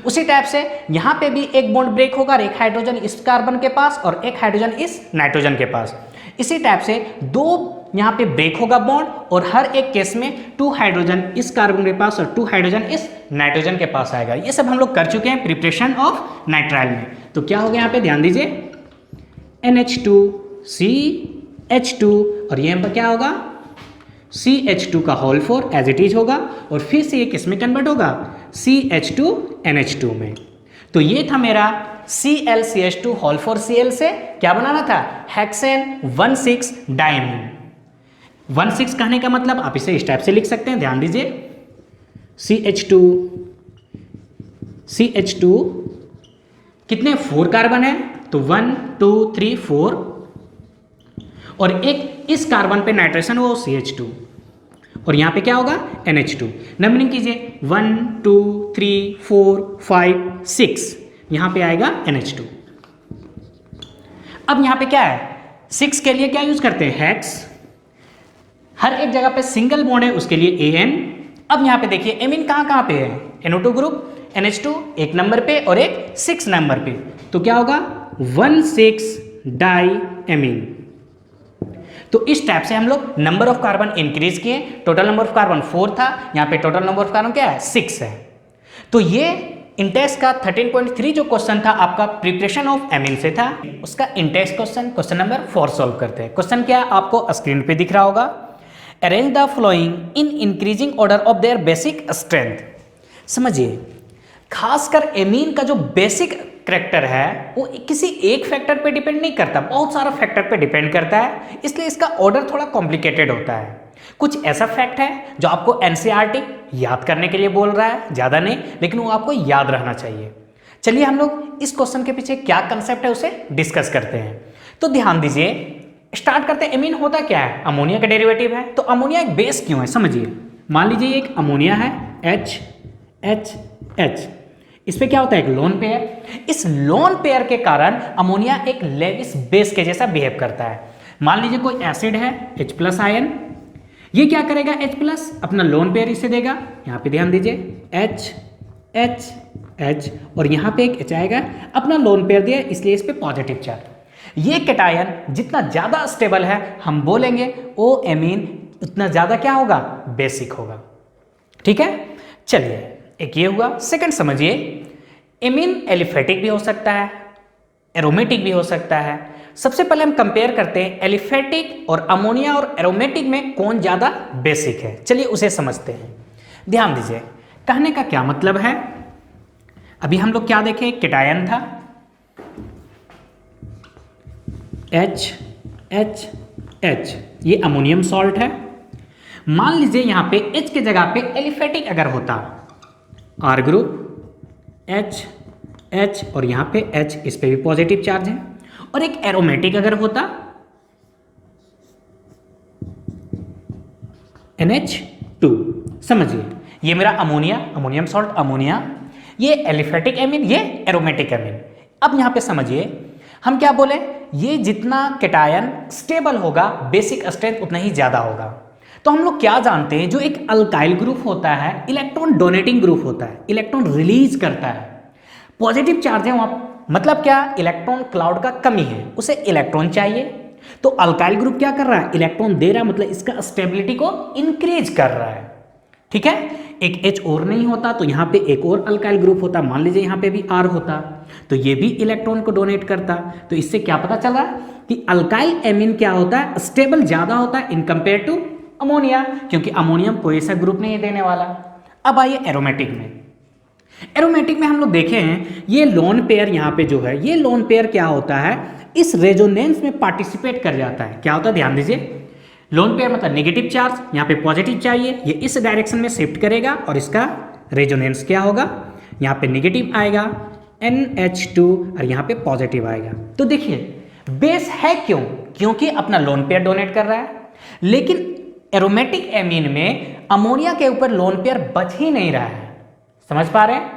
उसी टाइप से यहां पे भी एक बॉन्ड ब्रेक होगा, एक हाइड्रोजन इस कार्बन के पास और एक हाइड्रोजन इस नाइट्रोजन के पास। इसी टाइप से 2 यहां पे ब्रेक होगा बॉन्ड, और हर एक केस में 2 हाइड्रोजन इस कार्बन के पास और 2 हाइड्रोजन इस नाइट्रोजन के पास आएगा। ये सब हम लोग कर चुके हैं प्रिपरेशन ऑफ नाइट्राइल में। तो क्या हो गया यहाँ पे, ध्यान दीजिए NH2 CH2 और ये पर क्या होगा, CH2 का होल 4 एज इट इज होगा, और फिर से ये किस में कन्वर्ट होगा, CH2 NH2 में। तो ये था मेरा Cl CH2 होल 4 Cl से क्या बनाना था, हेक्सेन 1,6 डाइमीन। 1,6 कहने का मतलब आप इसे इस टाइप से लिख सकते हैं। ध्यान दीजिए CH2 कितने 4 कार्बन है, तो 1 2 3 4, और एक इस कार्बन पे नाइट्रेशन हो CH2, और यहां पे क्या होगा NH2। नंबरिंग कीजिए 1 2 3 4 5 6, यहां पे आएगा NH2। अब यहां पे क्या है, 6 के लिए क्या यूज करते हैं, हेक्स। हर एक जगह पे सिंगल बॉन्ड है, उसके लिए AN। अब यहां पे देखिए एमीन कहां पे है, NO2 ग्रुप, NH2 एक नंबर पे और एक 6 नंबर पे, तो क्या होगा 1,6 डाइएमीन। तो इस टाइप से हम लोग नंबर ऑफ कार्बन इंक्रीज किए। टोटल नंबर ऑफ कार्बन 4 था, यहां पे टोटल नंबर ऑफ कार्बन क्या है, 6 है। तो ये इंटेक्स का 13.3 जो क्वेश्चन था आपका प्रिपरेशन ऑफ एमीन से था, उसका इंटेक्स क्वेश्चन नंबर 4 सॉल्व करते हैं। क्वेश्चन क्या आपको स्क्रीन पे दिख रहा होगा, arrange the following in increasing order of their basic strength. समझिए, खासकर एमीन का जो बेसिक करैक्टर है वो किसी एक फैक्टर पे डिपेंड नहीं करता, बहुत सारा फैक्टर पे डिपेंड करता है, इसलिए इसका ऑर्डर थोड़ा कॉम्प्लिकेटेड होता है। कुछ ऐसा फैक्ट है जो आपको एनसीईआरटी याद करने के लिए बोल रहा है, ज़्यादा नहीं, लेकिन वो आपको याद रहना चाहिए। चलिए हम लोग इस क्वेश्चन के पीछे क्या कंसेप्ट है उसे डिस्कस करते हैं। तो ध्यान दीजिए, स्टार्ट करते हैं। एमीन होता क्या है? अमोनिया का डेरिवेटिव है। तो अमोनिया एक बेस क्यों है समझिए। मान लीजिए एक अमोनिया है HH, इस पे क्या होता है? एक लोन पेयर। इस लोन पेयर के कारण अमोनिया एक लेविस बेस के जैसा बिहेव करता है। मान लीजिए कोई एसिड है H+ आयन, ये क्या करेगा? H+ अपना लोन पेयर इसे देगा। यहाँ पे ध्यान दीजिए H और यहाँ पे एक H आएगा, अपना लोन पेयर दिया इसलिए इस पे पॉजिटिव चार्ज। ये कैटायन जितना ज़्यादा स्टेबल है हम बोलेंगे ओ एमीन उतना ज़्यादा क्या होगा? बेसिक होगा। ठीक है, चलिए एक ये हुआ। सेकंड समझिए, एमीन एलिफेटिक भी हो सकता है, एरोमेटिक भी हो सकता है। सबसे पहले हम कंपेयर करते हैं एलिफेटिक और अमोनिया और एरोमेटिक में कौन ज़्यादा बेसिक है। चलिए उसे समझते हैं। ध्यान दीजिए, कहने का क्या मतलब है। अभी हम लोग क्या देखें, कैटायन था H, ये अमोनियम सॉल्ट है। मान लीजिए यहाँ पे H के जगह पे एलिफेटिक अगर होता, R ग्रुप H और यहाँ पे H, इस पे भी पॉजिटिव चार्ज है। और एक एरोमेटिक अगर होता NH2, समझिए ये मेरा अमोनियम सॉल्ट अमोनिया, ये एलिफेटिक एमीन, ये एरोमेटिक एमीन। अब यहाँ पे समझिए हम क्या बोले, ये जितना कैटायन स्टेबल होगा बेसिक स्ट्रेंथ उतना ही ज़्यादा होगा। तो हम लोग क्या जानते हैं, जो एक अल्काइल ग्रुप होता है इलेक्ट्रॉन डोनेटिंग ग्रुप होता है, इलेक्ट्रॉन रिलीज करता है, पॉजिटिव चार्ज है वहाँ, मतलब क्या? इलेक्ट्रॉन क्लाउड का कमी है, उसे इलेक्ट्रॉन चाहिए। तो अल्काइल ग्रुप क्या कर रहा है? इलेक्ट्रॉन दे रहा है, मतलब इसका स्टेबिलिटी को इंक्रीज कर रहा है। ठीक है, एक H और नहीं होता तो यहाँ पे एक और अल्काइल ग्रुप होता, मान लीजिए यहाँ पे भी R होता तो ये भी इलेक्ट्रॉन को डोनेट करता। तो इससे क्या पता चला कि अल्काइल एमीन क्या होता है? स्टेबल ज़्यादा होता है इन कंपेयर टू अमोनिया, क्योंकि अमोनियम कोई ऐसा ग्रुप नहीं देने वाला। अब आइए एरोमेटिक में। एरोमेटिक में हम लोग देखे हैं ये लोन पेयर, यहाँ पे जो है ये लोन पेयर क्या होता है? इस रेजोनेंस में पार्टिसिपेट कर जाता है। क्या होता है? ध्यान दीजिए, लोन पेयर मतलब नेगेटिव चार्ज, यहाँ पे पॉजिटिव चाहिए, ये इस डायरेक्शन में शिफ्ट करेगा और इसका रेजोनेंस क्या होगा? यहाँ पे नेगेटिव आएगा NH2 और यहाँ पे पॉजिटिव आएगा। तो देखिए बेस है क्यों? क्योंकि अपना लोन पेयर डोनेट कर रहा है। लेकिन एरोमेटिक एमीन में अमोनिया के ऊपर लोन पेयर बच ही नहीं रहा है, समझ पा रहे हैं?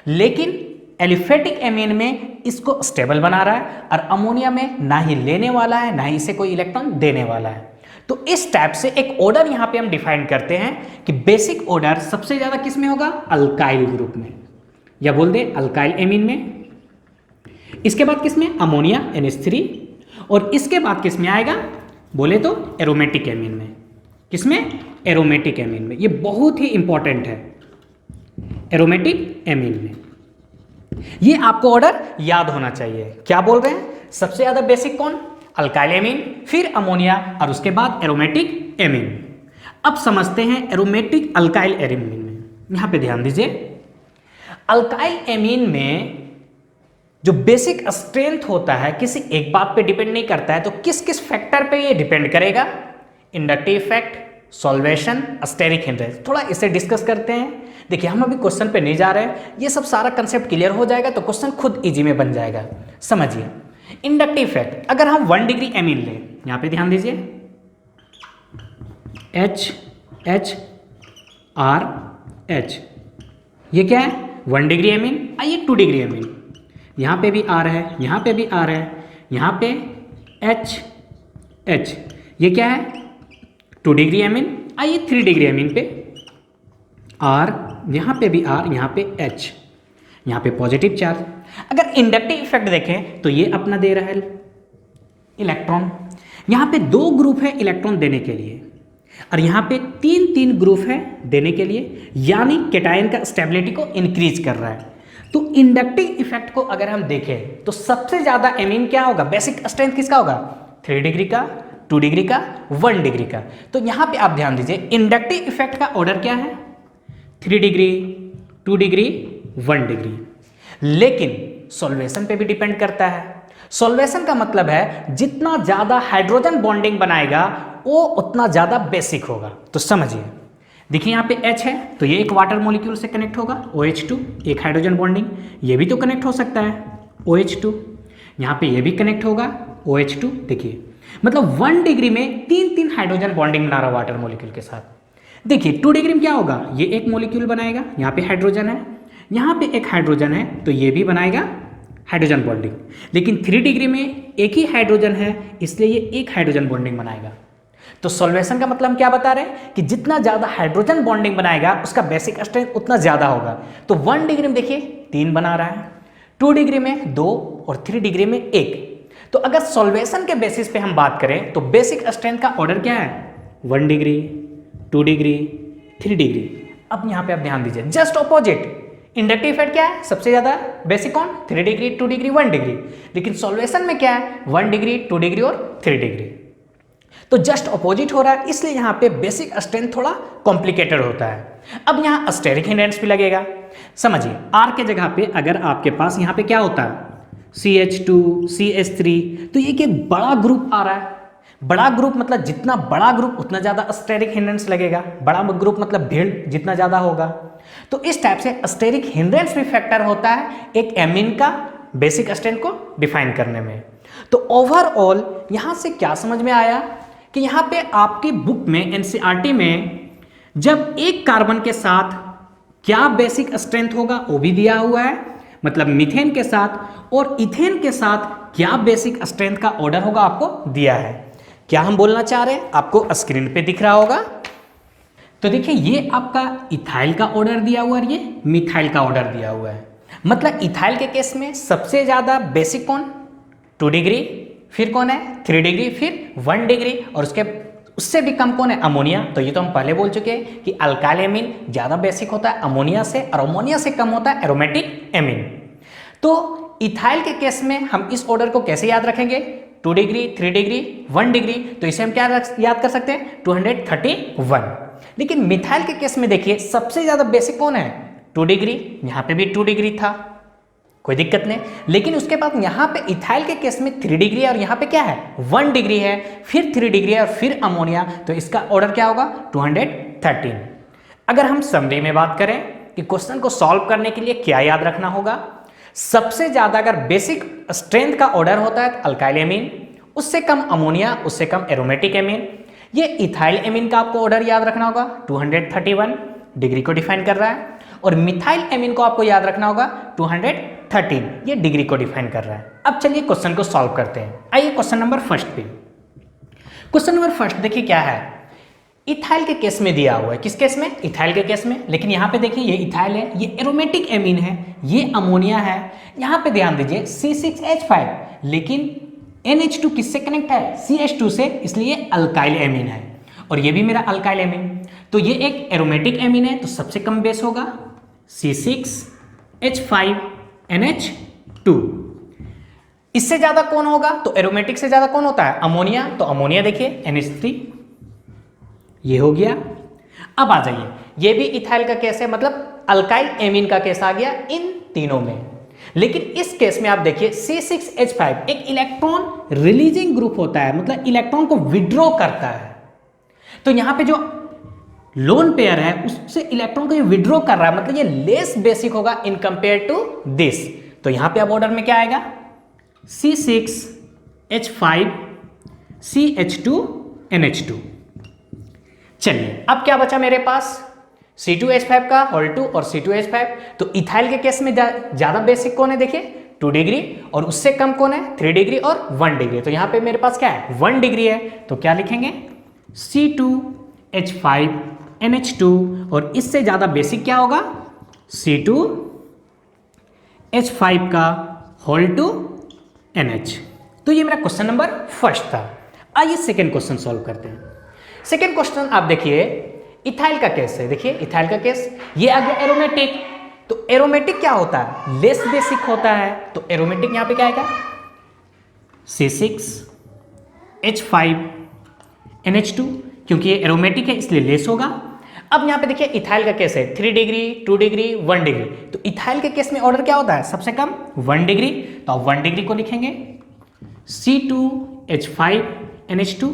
लेकिन एलिफेटिक एमीन में इसको स्टेबल बना रहा है और अमोनिया में ना ही लेने वाला है ना ही इसे कोई इलेक्ट्रॉन देने वाला है। तो इस टाइप से एक ऑर्डर यहाँ पे हम डिफाइन करते हैं कि बेसिक ऑर्डर सबसे ज़्यादा किस में होगा? अल्काइल ग्रुप में, या बोल दे अल्काइल एमीन में। इसके बाद किस में? अमोनिया NH3, और इसके बाद किस में आएगा? बोले तो एरोमेटिक एमीन में। किसमें? एरोमेटिक एमीन में। ये बहुत ही इंपॉर्टेंट है, एरोमेटिक एमीन में। ये आपको ऑर्डर याद होना चाहिए। क्या बोल रहे हैं? सबसे ज़्यादा बेसिक कौन? अल्काइल एमीन, फिर अमोनिया और उसके बाद एरोमेटिक एमीन। अब समझते हैं एरोमेटिक अल्काइल एमीन में। यहाँ पे ध्यान दीजिए, अल्काइल एमीन में जो बेसिक स्ट्रेंथ होता है किसी एक बात पे डिपेंड नहीं करता है। तो किस किस फैक्टर पे ये डिपेंड करेगा? Inductive effect, solvation, steric hindrance. थोड़ा इसे डिस्कस करते हैं। देखिए हम अभी क्वेश्चन पे नहीं जा रहे हैं, ये सब सारा कंसेप्ट क्लियर हो जाएगा तो क्वेश्चन खुद इजी में बन जाएगा। समझिए इंडक्टिव इफेक्ट, अगर हम 1 डिग्री एमीन लें, यहाँ पे ध्यान दीजिए H R H, ये क्या है? 1 डिग्री एमीन। आइए 2 डिग्री एमीन, यहाँ पे भी R है, यहाँ पे भी R है, यहाँ पे H, ये क्या है? 2 डिग्री एमीन। आइए 3 डिग्री एमीन पे R, यहाँ पे भी R, यहाँ पे H, यहाँ पे पॉजिटिव चार्ज। अगर इंडक्टिव इफेक्ट देखें तो ये अपना दे रहा है इलेक्ट्रॉन, यहाँ पे 2 ग्रुप है इलेक्ट्रॉन देने के लिए और यहाँ पे 3 ग्रुप है देने के लिए, यानी कैटायन का स्टेबिलिटी को इंक्रीज कर रहा है। तो इंडक्टिव इफेक्ट को अगर हम देखें तो सबसे ज्यादा एमीन क्या होगा, बेसिक स्ट्रेंथ किसका होगा, 3 डिग्री का, 2 डिग्री का, 1 डिग्री का। तो यहां पे आप ध्यान दीजिए इंडक्टिव इफेक्ट का ऑर्डर क्या है, 3 डिग्री, 2 डिग्री, 1 डिग्री। लेकिन सॉल्वेशन पे भी डिपेंड करता है। सॉल्वेशन का मतलब है जितना ज्यादा हाइड्रोजन बॉन्डिंग बनाएगा वो उतना ज्यादा बेसिक होगा। तो समझिए, देखिए यहाँ पे H है तो ये एक वाटर मॉलिक्यूल से कनेक्ट होगा OH2, एक हाइड्रोजन बॉन्डिंग, ये भी तो कनेक्ट हो सकता है OH2, यहाँ पे ये भी कनेक्ट होगा OH2। देखिए मतलब 1 डिग्री में 3 हाइड्रोजन बॉन्डिंग बना रहा वाटर मॉलिक्यूल के साथ। देखिए 2 डिग्री में क्या होगा, ये एक मॉलिक्यूल बनाएगा, यहाँ पे हाइड्रोजन है, यहाँ पे एक हाइड्रोजन है तो ये भी बनाएगा हाइड्रोजन बॉन्डिंग। लेकिन 3 डिग्री में एक ही हाइड्रोजन है इसलिए ये एक हाइड्रोजन बॉन्डिंग बनाएगा। तो सॉल्वेशन का मतलब हम क्या बता रहे हैं कि जितना ज्यादा हाइड्रोजन बॉन्डिंग बनाएगा उसका बेसिक स्ट्रेंथ उतना ज्यादा होगा। तो 1 डिग्री में देखिए 3 बना रहा है, 2 डिग्री में 2 और 3 डिग्री में 1। तो अगर सॉल्वेशन के बेसिस पे हम बात करें तो बेसिक स्ट्रेंथ का ऑर्डर क्या है, 1 डिग्री, 2 डिग्री, 3 डिग्री। अब यहां पे आप ध्यान दीजिए जस्ट ऑपोजिट, इंडक्टिव इफेक्ट क्या है, सबसे ज्यादा बेसिक कौन, 3 डिग्री, 2 डिग्री, 1 डिग्री। लेकिन सॉल्वेशन में क्या है, 1 डिग्री, 2 डिग्री और 3 डिग्री। तो जस्ट अपोजिट हो रहा है इसलिए यहां पे बेसिक स्ट्रेंथ थोड़ा कॉम्प्लिकेटेड होता है। अब यहां स्टेरिक हिंड्रेंस भी लगेगा। समझिए R के जगह पे अगर आपके पास यहां पे क्या होता है CH2, CH3, तो ये एक बड़ा ग्रुप आ रहा है। बड़ा ग्रुप मतलब जितना बड़ा ग्रुप उतना ज्यादा स्टेरिक हिंड्रेंस लगेगा, बड़ा ग्रुप मतलब भीड़ जितना ज्यादा होगा। तो इस टाइप से स्टेरिक हिंड्रेंस भी फैक्टर होता है एक एमीन का बेसिक स्ट्रेंथ को डिफाइन करने में। तो ओवरऑल यहां से क्या समझ में आया कि यहाँ पे आपकी बुक में NCERT में जब एक कार्बन के साथ क्या बेसिक स्ट्रेंथ होगा वो भी दिया हुआ है, मतलब मीथेन के साथ, और इथेन के साथ क्या बेसिक स्ट्रेंथ का ऑर्डर होगा आपको दिया है। क्या हम बोलना चाह रहे हैं आपको स्क्रीन पे दिख रहा होगा। तो देखिए ये आपका इथाइल का ऑर्डर दिया हुआ है, ये मिथाइल का ऑर्डर दिया हुआ है। मतलब इथाइल के केस में सबसे ज्यादा बेसिक कौन, 2 डिग्री, फिर कौन है 3 डिग्री, फिर 1 डिग्री, और उससे भी कम कौन है अमोनिया। तो ये तो हम पहले बोल चुके हैं कि अल्काइल एमीन ज्यादा बेसिक होता है अमोनिया से, और अमोनिया से कम होता है एरोमेटिक एमीन। तो इथाइल के केस में हम इस ऑर्डर को कैसे याद रखेंगे, 2 डिग्री, 3 डिग्री, 1 डिग्री, तो इसे हम क्या याद कर सकते हैं 231। लेकिन मिथाइल के केस में देखिए सबसे ज्यादा बेसिक कौन है 2 डिग्री, यहां पे भी 2 डिग्री था, कोई दिक्कत नहीं। लेकिन उसके बाद यहां पे इथाइल के केस में 3 डिग्री है और यहां पे क्या है 1 डिग्री है, फिर 3 डिग्री है और फिर अमोनिया, तो इसका ऑर्डर क्या होगा 213। अगर हम समरी में बात करें कि क्वेश्चन को सॉल्व करने के लिए क्या याद रखना होगा, सबसे ज्यादा अगर बेसिक स्ट्रेंथ का ऑर्डर होता है अल्काइल एमीन, उससे कम अमोनिया, उससे कम एरोमेटिक एमीन। ये इथाइल एमीन का आपको ऑर्डर याद रखना होगा 231 डिग्री को डिफाइन कर रहा है, और मिथाइल एमीन को आपको याद रखना होगा 213, ये डिग्री को डिफाइन कर रहा है। अब चलिए क्वेश्चन को सॉल्व करते हैं। आइए क्वेश्चन नंबर फर्स्ट पे। क्वेश्चन नंबर फर्स्ट देखिए क्या है, इथाइल के केस में दिया हुआ है, किस केस में, इथाइल के केस में। लेकिन यहाँ पे देखिए ये इथाइल है, ये एरोमेटिक एमीन है, ये अमोनिया है। यहाँ पे ध्यान दीजिए C6H5, लेकिन NH2 किससे कनेक्ट है CH2 से, इसलिए अल्काइल एमीन है, और ये भी मेरा अल्काइल एमीन। तो ये एक एरोमेटिक एमीन है, तो सबसे कम बेस होगा C6H5NH2। इससे ज्यादा कौन होगा, तो एरोमेटिक से ज्यादा कौन होता है अमोनिया, तो अमोनिया देखिए NH3, ये हो गया। अब आ जाइए, ये भी इथाइल का केस है, मतलब अल्काइल एमीन का केस आ गया इन तीनों में। लेकिन इस केस में आप देखिए C6H5 एक इलेक्ट्रॉन रिलीजिंग ग्रुप होता है, मतलब इलेक्ट्रॉन को विड्रॉ करता है। तो यहां पे जो लोन पेयर है उससे इलेक्ट्रॉन को ये विड्रॉ कर रहा है, मतलब ये लेस बेसिक होगा इन कंपेयर टू दिस। तो यहां पे अब ऑर्डर में क्या आएगा C6H5 CH2NH2। चलिए अब क्या बचा मेरे पास, C2H5 का होल 2 और C2H5। तो इथाइल के केस में ज्यादा बेसिक कौन है, देखिए 2 डिग्री, और उससे कम कौन है 3 डिग्री और 1 डिग्री। तो यहां पे मेरे पास क्या है 1 डिग्री है, तो क्या लिखेंगे C2H5NH2, और इससे ज्यादा बेसिक क्या होगा C2H5 का होल 2 NH। तो ये मेरा क्वेश्चन नंबर फर्स्ट था। आइए सेकेंड क्वेश्चन सॉल्व करते हैं। सेकेंड क्वेश्चन आप देखिए इथाइल का केस है, देखिए इथाइल का केस, ये आ गया एरोमेटिक, तो एरोमेटिक क्या होता है, लेस बेसिक होता है। तो एरोमेटिक यहां पे क्या आएगा, C6H5NH2, क्योंकि ये एरोमेटिक है इसलिए लेस होगा। अब यहां पे देखिए इथाइल का केस है 3 डिग्री 2 डिग्री 1 डिग्री। तो इथाइल के केस में ऑर्डर क्या होता है, सबसे कम 1 डिग्री। तो आप 1 डिग्री को लिखेंगे C2H5NH2।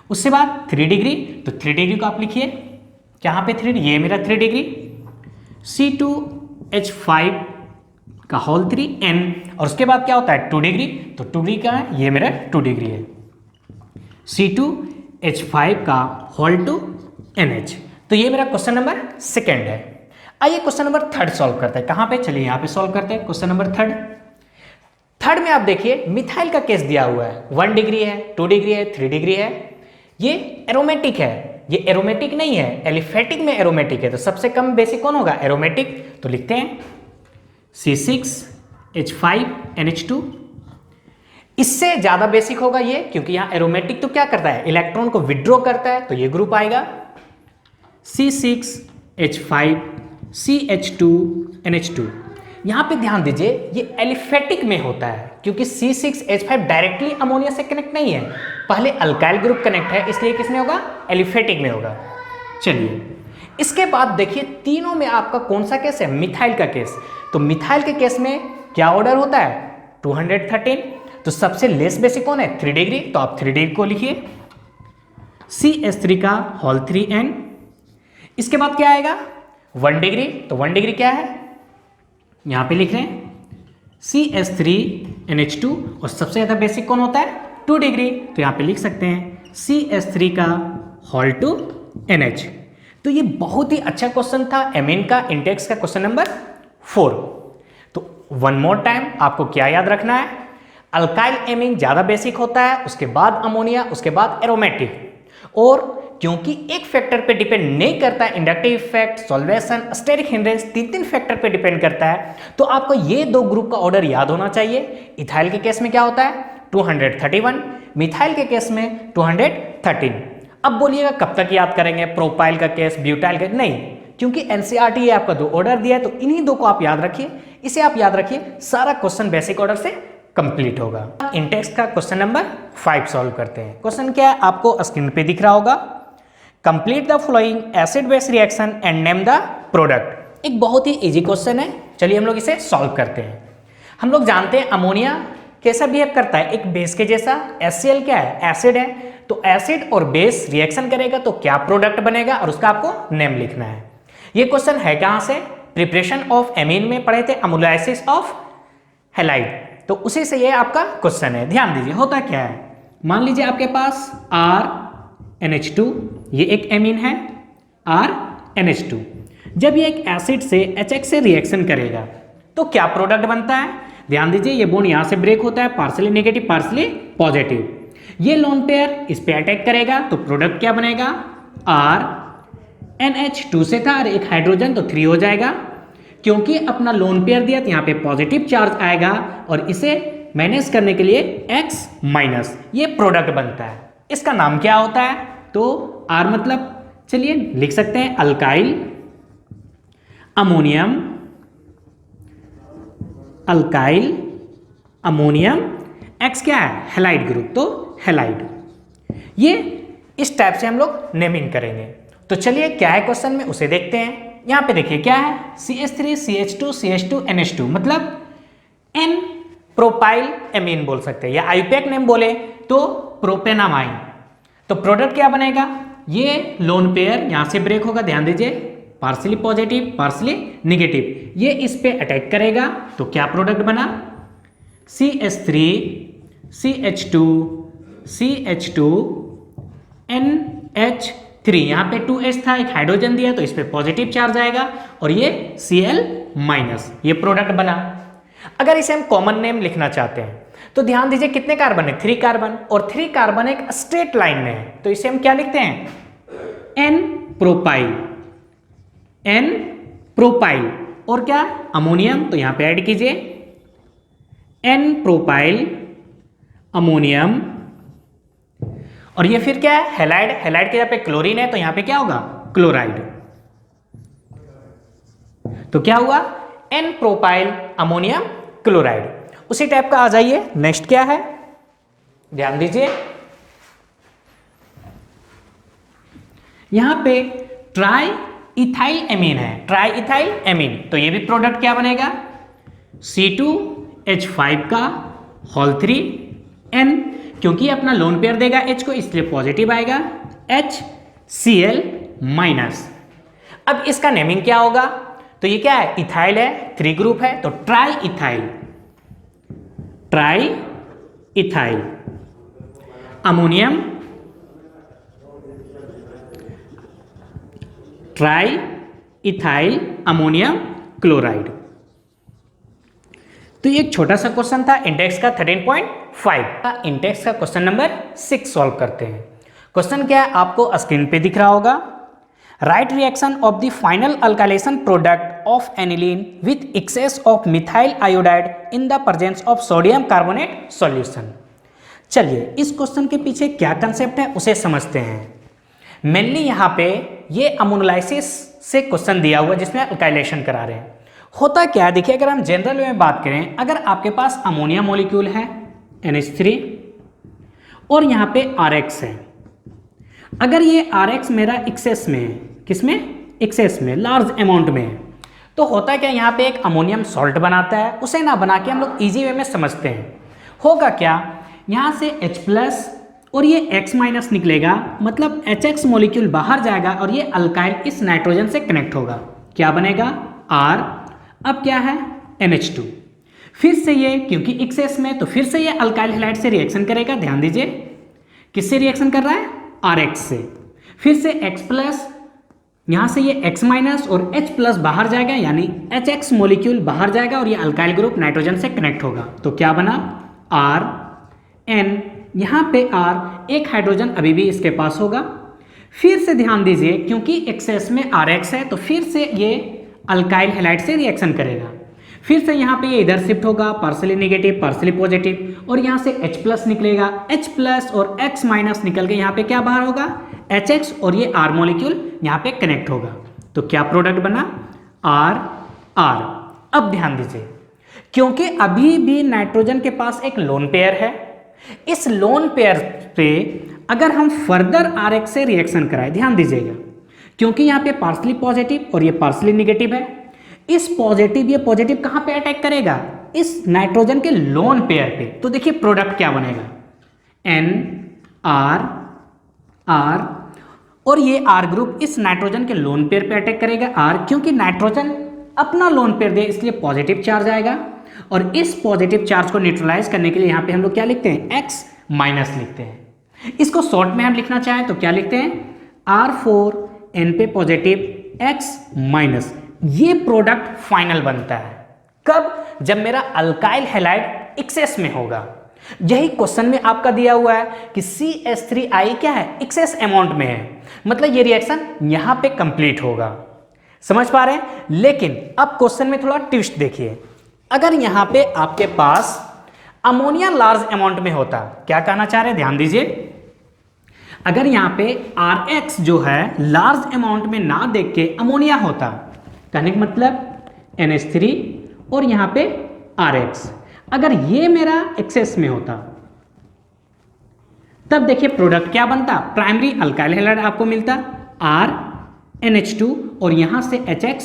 उससे बाद 3 डिग्री, तो 3 डिग्री को आप लिखिए, कहाँ पे 3, ये मेरा 3 डिग्री, C2H5 का होल 3 N। और उसके बाद क्या होता है 2 डिग्री, तो 2 डिग्री का है, ये मेरा 2 डिग्री है, C2H5 का होल 2 NH। तो ये मेरा क्वेश्चन नंबर सेकेंड है। आइए क्वेश्चन नंबर थर्ड सॉल्व करते हैं। कहाँ पे, चलिए यहाँ पे सॉल्व करते हैं क्वेश्चन नंबर थर्ड में आप देखिए मिथाइल का केस दिया हुआ है, 1 डिग्री है, 2 डिग्री है, 3 डिग्री है। ये एरोमेटिक है, ये एरोमेटिक नहीं है, एलिफेटिक में एरोमेटिक है। तो सबसे कम बेसिक कौन होगा, एरोमेटिक। तो लिखते हैं C6H5NH2। इससे ज्यादा बेसिक होगा ये, क्योंकि यहां एरोमेटिक तो क्या करता है, इलेक्ट्रॉन को विड्रॉ करता है, तो ये ग्रुप आएगा C6H5CH2NH2। यहां पे ध्यान दीजिए ये एलिफेटिक में होता है, क्योंकि C6H5 डायरेक्टली अमोनिया से कनेक्ट नहीं है, पहले अल्काइल ग्रुप कनेक्ट है, इसलिए किसमें होगा, एलिफेटिक में होगा। चलिए इसके बाद देखिए तीनों में आपका कौन सा केस है, मिथाइल का केस। तो मिथाइल के केस में क्या ऑर्डर होता है, 213। तो सबसे लेस बेसिक कौन है, 3 डिग्री। तो आप 3 डिग्री को लिखिए, CH3 का होल 3N। इसके बाद क्या आएगा, 1 डिग्री। तो 1 डिग्री क्या है, यहां पे लिख रहे हैं CH3NH2। और सबसे ज्यादा बेसिक कौन होता है, 2 डिग्री। तो यहां पे लिख सकते हैं CH3 का होल 2 NH। तो ये बहुत ही अच्छा क्वेश्चन था एमीन का, इंटेक्स का क्वेश्चन नंबर 4। तो वन मोर टाइम आपको क्या याद रखना है, अल्काइल एमीन ज्यादा बेसिक होता है, उसके बाद अमोनिया, उसके बाद एरोमेटिक। और क्योंकि एक फैक्टर पे डिपेंड नहीं करता है, inductive effect, solvation, steric hindrance, 3 factor पे डिपेंड करता है। तो आपको ये 2 ग्रुप का ऑर्डर याद होना चाहिए। इथाइल के केस में क्या होता है, 231, मिथाइल के केस में 213। अब बोलिएगा कब तक याद करेंगे, प्रोपाइल का केस, ब्यूटाइल का, नहीं, क्योंकि एनसीईआरटी ये आपका 2 ऑर्डर दिया है, तो इन्हीं 2 को आप याद रखिए। इसे आप याद रखिए, सारा क्वेश्चन बेसिक ऑर्डर से कंप्लीट होगा। इंटेक्स का क्वेश्चन नंबर 5 सॉल्व करते हैं। क्वेश्चन क्या है, आपको स्क्रीन पे दिख रहा होगा, complete the following acid base reaction and name the product. एक बहुत ही इजी क्वेश्चन है, चलिए हम लोग इसे सॉल्व करते हैं। हम लोग जानते हैं अमोनिया कैसा बिहेव करता है, एक बेस के जैसा। HCl क्या है, एसिड है। तो एसिड और बेस रिएक्शन करेगा तो क्या प्रोडक्ट बनेगा, और उसका आपको नेम लिखना है। ये क्वेश्चन है कहां से, प्रिपरेशन ऑफ एमीन में पढ़े थे, अमोलाइसिस ऑफ हैलाइड। तो उसी से ये आपका क्वेश्चन है। ध्यान दीजिए होता क्या है, मान लीजिए आपके पास RNH2, ये एक एमीन है RNH2। जब ये एक एसिड से HX से रिएक्शन करेगा तो क्या प्रोडक्ट बनता है। ध्यान दीजिए ये बॉन्ड यहां से ब्रेक होता है, पार्शियली नेगेटिव पार्शियली पॉजिटिव। ये लोन पेयर इस पे अटैक करेगा तो प्रोडक्ट क्या बनेगा, RNH2 से था और एक हाइड्रोजन, तो 3 हो जाएगा। क्योंकि अपना लोन पेयर दिया तो यहाँ पे पॉजिटिव चार्ज आएगा, और इसे मैनेज करने के लिए X माइनस, ये प्रोडक्ट बनता है। इसका नाम क्या होता है, तो R मतलब चलिए लिख सकते हैं alkyl ammonium, alkyl ammonium, X क्या है, हैलाइड ग्रुप, तो हैलाइड। ये इस टाइप से हम लोग नेमिंग करेंगे। तो चलिए क्या है क्वेश्चन में उसे देखते हैं। यहां पे देखिए क्या है, CH3 CH2 CH2 NH2, मतलब N प्रोपाइल एमीन बोल सकते हैं, या आईयूपैक नेम बोले तो प्रोपेनामाइन। तो प्रोडक्ट क्या बनेगा, ये लोन पेयर यहां से ब्रेक होगा, ध्यान दीजिए पार्शियली पॉजिटिव पार्शियली नेगेटिव, ये इस पे अटैक करेगा तो क्या प्रोडक्ट बना, CH3 CH2 CH2 NH3। यहाँ पे 2H था, एक हाइड्रोजन दिया तो इस पे पॉजिटिव चार्ज आएगा, और ये Cl माइनस, ये प्रोडक्ट बना। अगर इसे हम कॉमन नेम लिखना चाहते हैं तो ध्यान दीजिए कितने कार्बन है, 3 कार्बन, और 3 कार्बन एक स्ट्रेट लाइन में है, तो इसे हम क्या लिखते हैं, N प्रोपाइल, N प्रोपाइल। और क्या अमोनियम, तो यहां पे ऐड कीजिए N प्रोपाइल अमोनियम। और ये फिर क्या है, हैलाइड, हैलाइड के यहाँ पे क्लोरीन है तो यहां पे क्या होगा, क्लोराइड। तो क्या हुआ, एन प्रोपाइल अमोनियम क्लोराइड। उसी टाइप का आ जाइए, नेक्स्ट क्या है, ध्यान दीजिए यहां पे ट्राई इथाइल एमीन है, ट्राई इथाइल एमीन, तो ये भी प्रोडक्ट क्या बनेगा, C2H5 का होल 3N, क्योंकि अपना लोन पेयर देगा H को इसलिए पॉजिटिव आएगा, HCl माइनस। अब इसका नेमिंग क्या होगा, तो ये क्या है, इथाइल है, 3 ग्रुप है, तो try ethyl, try ethyl ammonium, try ethyl ammonium chloride. तो ये एक छोटा सा क्वेश्चन था इंडेक्स का 13.5 का। इंडेक्स का क्वेश्चन नंबर 6 सॉल्व करते हैं। क्वेश्चन क्या है, आपको स्क्रीन पे दिख रहा होगा, right reaction of the final alkylation product of aniline with access of methyl iodide in the presence of sodium carbonate solution. चलिए इस क्वेश्चन के पीछे क्या कंसेप्ट है उसे समझते हैं। मेनली यहाँ पे ये अमोनोलाइसिस से क्वेश्चन दिया हुआ जिसमें अल्काइलेशन करा रहे हैं। होता क्या है, देखिए अगर हम जनरल में बात करें, अगर आपके पास अमोनिया मॉलिक्यूल है NH3 और यहाँ पे RX है, अगर ये RX मेरा एक्सेस में है, किसमें, एक्सेस में, लार्ज अमाउंट में है, तो होता क्या, यहाँ पे एक अमोनियम सॉल्ट बनाता है, उसे ना बना के हम लोग इजी वे में समझते हैं। होगा क्या, यहाँ से H+ और ये X- निकलेगा, मतलब HX मॉलिक्यूल बाहर जाएगा और ये अल्काइल इस नाइट्रोजन से कनेक्ट होगा, क्या बनेगा R, अब क्या है NH2। फिर से ये क्योंकि एक्सेस में, तो फिर से ये अल्काइल हैलाइड से रिएक्शन करेगा, ध्यान दीजिए किससे रिएक्शन कर रहा है, RX से। फिर से X+, यहाँ से ये X- और H+ बाहर जाएगा, यानी HX मॉलिक्यूल बाहर जाएगा और ये अल्काइल ग्रुप नाइट्रोजन से कनेक्ट होगा, तो क्या बना RN। यहाँ पे R, एक हाइड्रोजन अभी भी इसके पास होगा। फिर से ध्यान दीजिए क्योंकि एक्सेस में RX है, तो फिर से ये अल्काइल हैलाइड से रिएक्शन करेगा। फिर से यहाँ पे ये इधर शिफ्ट होगा, पार्सली नेगेटिव पार्सली पॉजिटिव, और यहाँ से H+ निकलेगा, H+ और X- निकल के यहाँ पे क्या बाहर होगा, HX, और ये R मॉलिक्यूल यहाँ पे कनेक्ट होगा, तो क्या प्रोडक्ट बना R। अब ध्यान दीजिए क्योंकि अभी भी नाइट्रोजन के पास एक लोन पेयर है, इस लोन पेयर पे अगर हम फर्दर RX से रिएक्शन कराएं, ध्यान दीजिएगा क्योंकि यहाँ पे पार्सली पॉजिटिव और ये पार्सली नेगेटिव है, इस पॉजिटिव ये पॉजिटिव कहाँ पे अटैक करेगा, इस नाइट्रोजन के लोन पेयर पे, तो देखिए प्रोडक्ट क्या बनेगा NR, और ये R ग्रुप इस नाइट्रोजन के लोन पेयर पे अटैक करेगा R, क्योंकि नाइट्रोजन अपना लोन पेयर दे इसलिए पॉजिटिव चार्ज आएगा, और इस पॉजिटिव चार्ज को न्यूट्रलाइज करने के लिए यहाँ पे हम लोग क्या लिखते हैं, X- लिखते हैं। इसको शॉर्ट में हम लिखना चाहें तो क्या लिखते हैं, R4N पे पॉजिटिव X-, ये प्रोडक्ट फाइनल बनता है कब, जब मेरा अल्काइल हैलाइड एक्सेस में होगा। यही क्वेश्चन में आपका दिया हुआ है कि CH3I क्या है, एक्सेस अमाउंट में है, मतलब ये रिएक्शन यहाँ पे कंप्लीट होगा। समझ पा रहे हैं, लेकिन अब क्वेश्चन में थोड़ा ट्विस्ट देखिए, अगर यहाँ पे आपके पास अमोनिया लार्ज अमाउंट में होता, क्या कहना चाह रहे हैं, ध्यान दीजिए, अगर यहाँ पे RX जो है लार्ज अमाउंट में ना देख के अमोनिया होता, कहने का मतलब NH3 और यहाँ पे RX, अगर ये मेरा एक्सेस में होता तब देखिए प्रोडक्ट क्या बनता, प्राइमरी अल्काइल हैलाइड आपको मिलता RNH2 और यहाँ से HX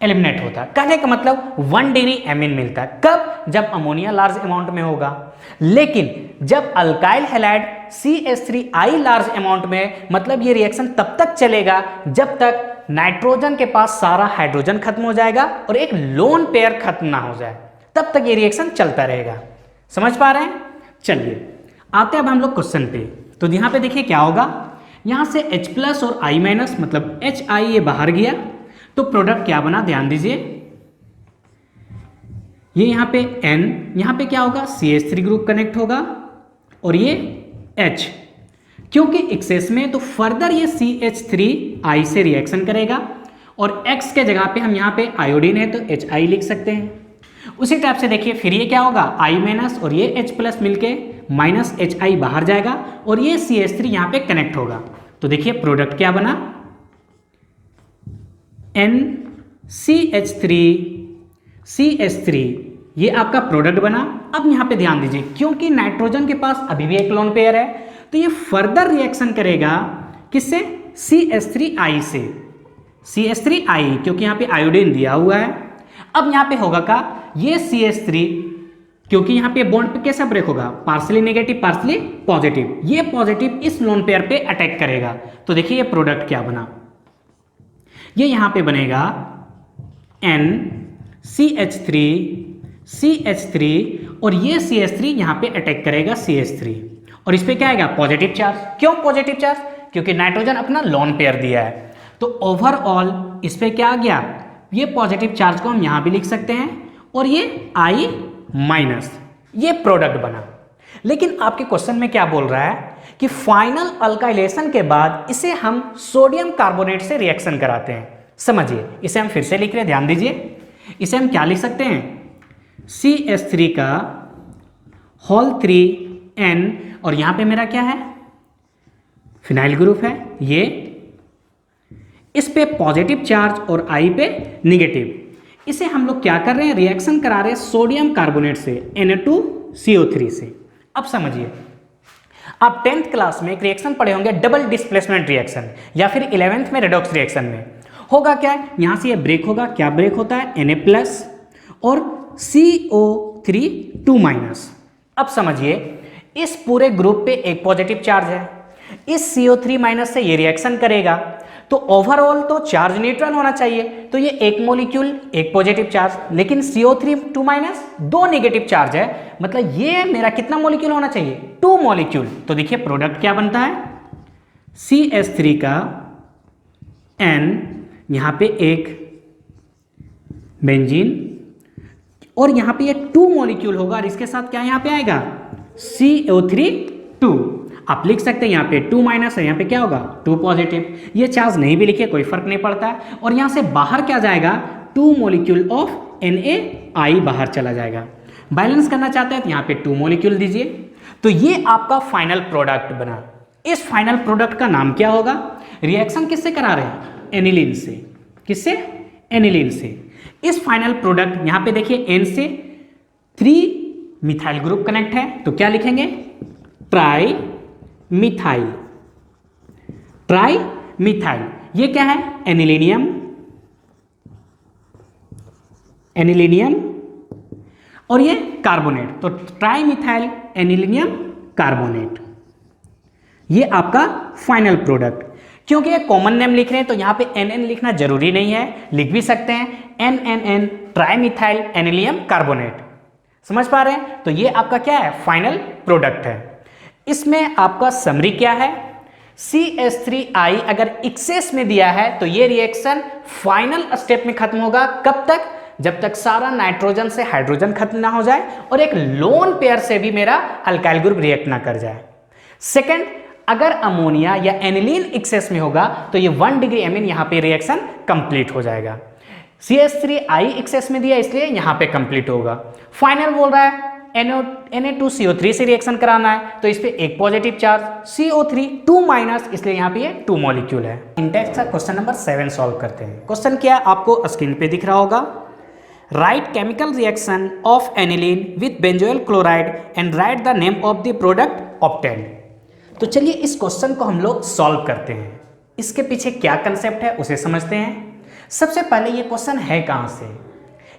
एलिमिनेट होता। कहने का मतलब 1 डिग्री एमीन मिलता है, कब, जब अमोनिया लार्ज अमाउंट में होगा। लेकिन जब alkyl halide CH3I large amount में, मतलब ये रिएक्शन तब तक चलेगा जब तक नाइट्रोजन के पास सारा हाइड्रोजन खत्म हो जाएगा और एक लोन पेयर खत्म ना हो जाए, तब तक ये रिएक्शन चलता रहेगा। समझ पा रहे हैं, चलिए आते हैं अब हम लोग क्वेश्चन पे। तो यहाँ पे देखिए क्या होगा, यहाँ से H+ और I- मतलब HI ये बाहर गया, तो प्रोडक्ट क्या बना, ध्यान दीजिए, ये यहाँ पे N, यहाँ पे क्या होगा, CH3 ग्रुप कनेक्ट होगा और ये H, क्योंकि एक्सेस में तो फर्दर ये CH3I से रिएक्शन करेगा, और X के जगह पे हम यहाँ पे आयोडीन है तो HI लिख सकते हैं। उसी टाइप से देखिए फिर ये क्या होगा, I- और ये H+ मिलके -HI बाहर जाएगा और ये CH3 यहाँ पे कनेक्ट होगा, तो देखिए प्रोडक्ट क्या बना, NCH3 CH3, ये आपका प्रोडक्ट बना। अब यहाँ पे ध्यान दीजिए, क्योंकि नाइट्रोजन के पास अभी भी एक लोन पेयर है, तो ये फर्दर रिएक्शन करेगा किससे? CH3I से। CH3I, क्योंकि यहाँ पे आयोडीन दिया हुआ है। अब यहाँ पे होगा का ये CH3, क्योंकि यहाँ पे बॉन्ड पे कैसा ब्रेक होगा? Partially negative partially positive. ये पॉजिटिव इस लोन पेयर पे अटैक करेगा। तो देखिए ये प्रोडक्ट क्या बना, ये यहाँ पे बनेगा NCH3 CH3, और ये CH3 यहाँ पे अटैक करेगा CH3, और इस पे क्या आएगा? Positive charge. क्यों पॉजिटिव चार्ज? क्योंकि नाइट्रोजन अपना लोन पेयर दिया है। तो ओवरऑल इस पे क्या आ गया? ये पॉजिटिव चार्ज को हम यहाँ भी लिख सकते हैं, और ये I-, ये प्रोडक्ट बना। लेकिन आपके क्वेश्चन में क्या बोल रहा है कि फाइनल अल्काइलेशन के बाद इसे हम सोडियम कार्बोनेट से रिएक्शन कराते हैं। समझिए, इसे हम फिर से लिख रहे हैं, ध्यान दीजिए। इसे हम क्या लिख सकते हैं? CH3 का होल 3N, और यहां पे मेरा क्या है? फिनाइल ग्रुप है। ये इस पे पॉजिटिव चार्ज और I पे निगेटिव। इसे हम लोग क्या कर रहे हैं? रिएक्शन करा रहे हैं सोडियम कार्बोनेट से, Na2CO3 से। अब समझिए, आप 10th क्लास में एक रिएक्शन पढ़े होंगे, डबल डिस्प्लेसमेंट रिएक्शन, या फिर 11th में रेडॉक्स रिएक्शन में होगा क्या? यहां से ये ब्रेक होगा। क्या ब्रेक होता है? Na+ और CO3 2-। अब समझिए, इस पूरे ग्रुप पे एक पॉजिटिव चार्ज है, इस CO3- से ये रिएक्शन करेगा, तो ओवरऑल तो चार्ज न्यूट्रल होना चाहिए। तो ये एक मॉलिक्यूल एक पॉजिटिव चार्ज, लेकिन CO3 2-, दो नेगेटिव चार्ज है, मतलब ये मेरा कितना मॉलिक्यूल होना चाहिए? 2 मॉलिक्यूल। तो देखिए प्रोडक्ट क्या बनता है? CH3 का N, यहां पे एक बेंजीन, और यहां पे ये 2 मॉलिक्यूल होगा, और इसके साथ क्या यहां पे आएगा? CO3 2। आप लिख सकते हैं यहाँ पे 2- है, यहाँ पे क्या होगा? 2 पॉजिटिव। ये चार्ज नहीं भी लिखे कोई फर्क नहीं पड़ता है। और यहाँ से बाहर क्या जाएगा? 2 मॉलिक्यूल ऑफ NaI बाहर चला जाएगा। बैलेंस करना चाहते हैं तो यहाँ पे 2 मॉलिक्यूल दीजिए। तो ये आपका फाइनल प्रोडक्ट बना। इस फाइनल प्रोडक्ट का नाम क्या होगा? रिएक्शन किससे करा रहे हैं? एनिलीन से। किससे? एनिलीन से। इस फाइनल प्रोडक्ट यहाँ पे देखिए N से 3 मिथाइल ग्रुप कनेक्ट है, तो क्या लिखेंगे? Tri methyl. ट्राई मिथाइल, ये क्या है? एनिलीनियम। एनिलीनियम, और ये कार्बोनेट, तो ट्राई मिथाइल एनिलीनियम कार्बोनेट। ये आपका फाइनल प्रोडक्ट। क्योंकि ये कॉमन नेम लिख रहे हैं तो यहाँ पे NN लिखना जरूरी नहीं है, लिख भी सकते हैं NNN, ट्राई मिथाइल एनिलियम कार्बोनेट। समझ पा रहे हैं? तो ये आपका क्या है? फाइनल प्रोडक्ट है। इसमें आपका समरी क्या है? CH3I अगर एक्सेस में दिया है तो ये रिएक्शन फाइनल स्टेप में खत्म होगा। कब तक? जब तक सारा नाइट्रोजन से हाइड्रोजन खत्म ना हो जाए और एक लोन पेयर से भी मेरा अल्काइल ग्रुप रिएक्ट ना कर जाए। सेकंड, अगर अमोनिया या एनिलीन एक्सेस में होगा तो ये 1 डिग्री एमिन यहाँ पे रिएक्शन कंप्लीट हो जाएगा। CH3I एक्सेस में दिया इसलिए यहाँ पे कंप्लीट होगा। फाइनल बोल रहा है Na2CO3 से रिएक्शन कराना है, तो इस पे एक पॉजिटिव चार्ज, CO3 2-, इसलिए यहाँ पे ये 2 मॉलिक्यूल है। इंटेक्स का क्वेश्चन नंबर 7 सॉल्व करते हैं। क्वेश्चन क्या है आपको स्क्रीन पे दिख रहा होगा। Right chemical reaction of aniline with benzoyl chloride and right the name of the product obtained. तो चलिए इस क्वेश्चन को हम लोग सॉल्व करते हैं। इसके पीछे क्या कंसेप्ट है उसे समझते हैं। सबसे पहले ये क्वेश्चन है कहाँ से?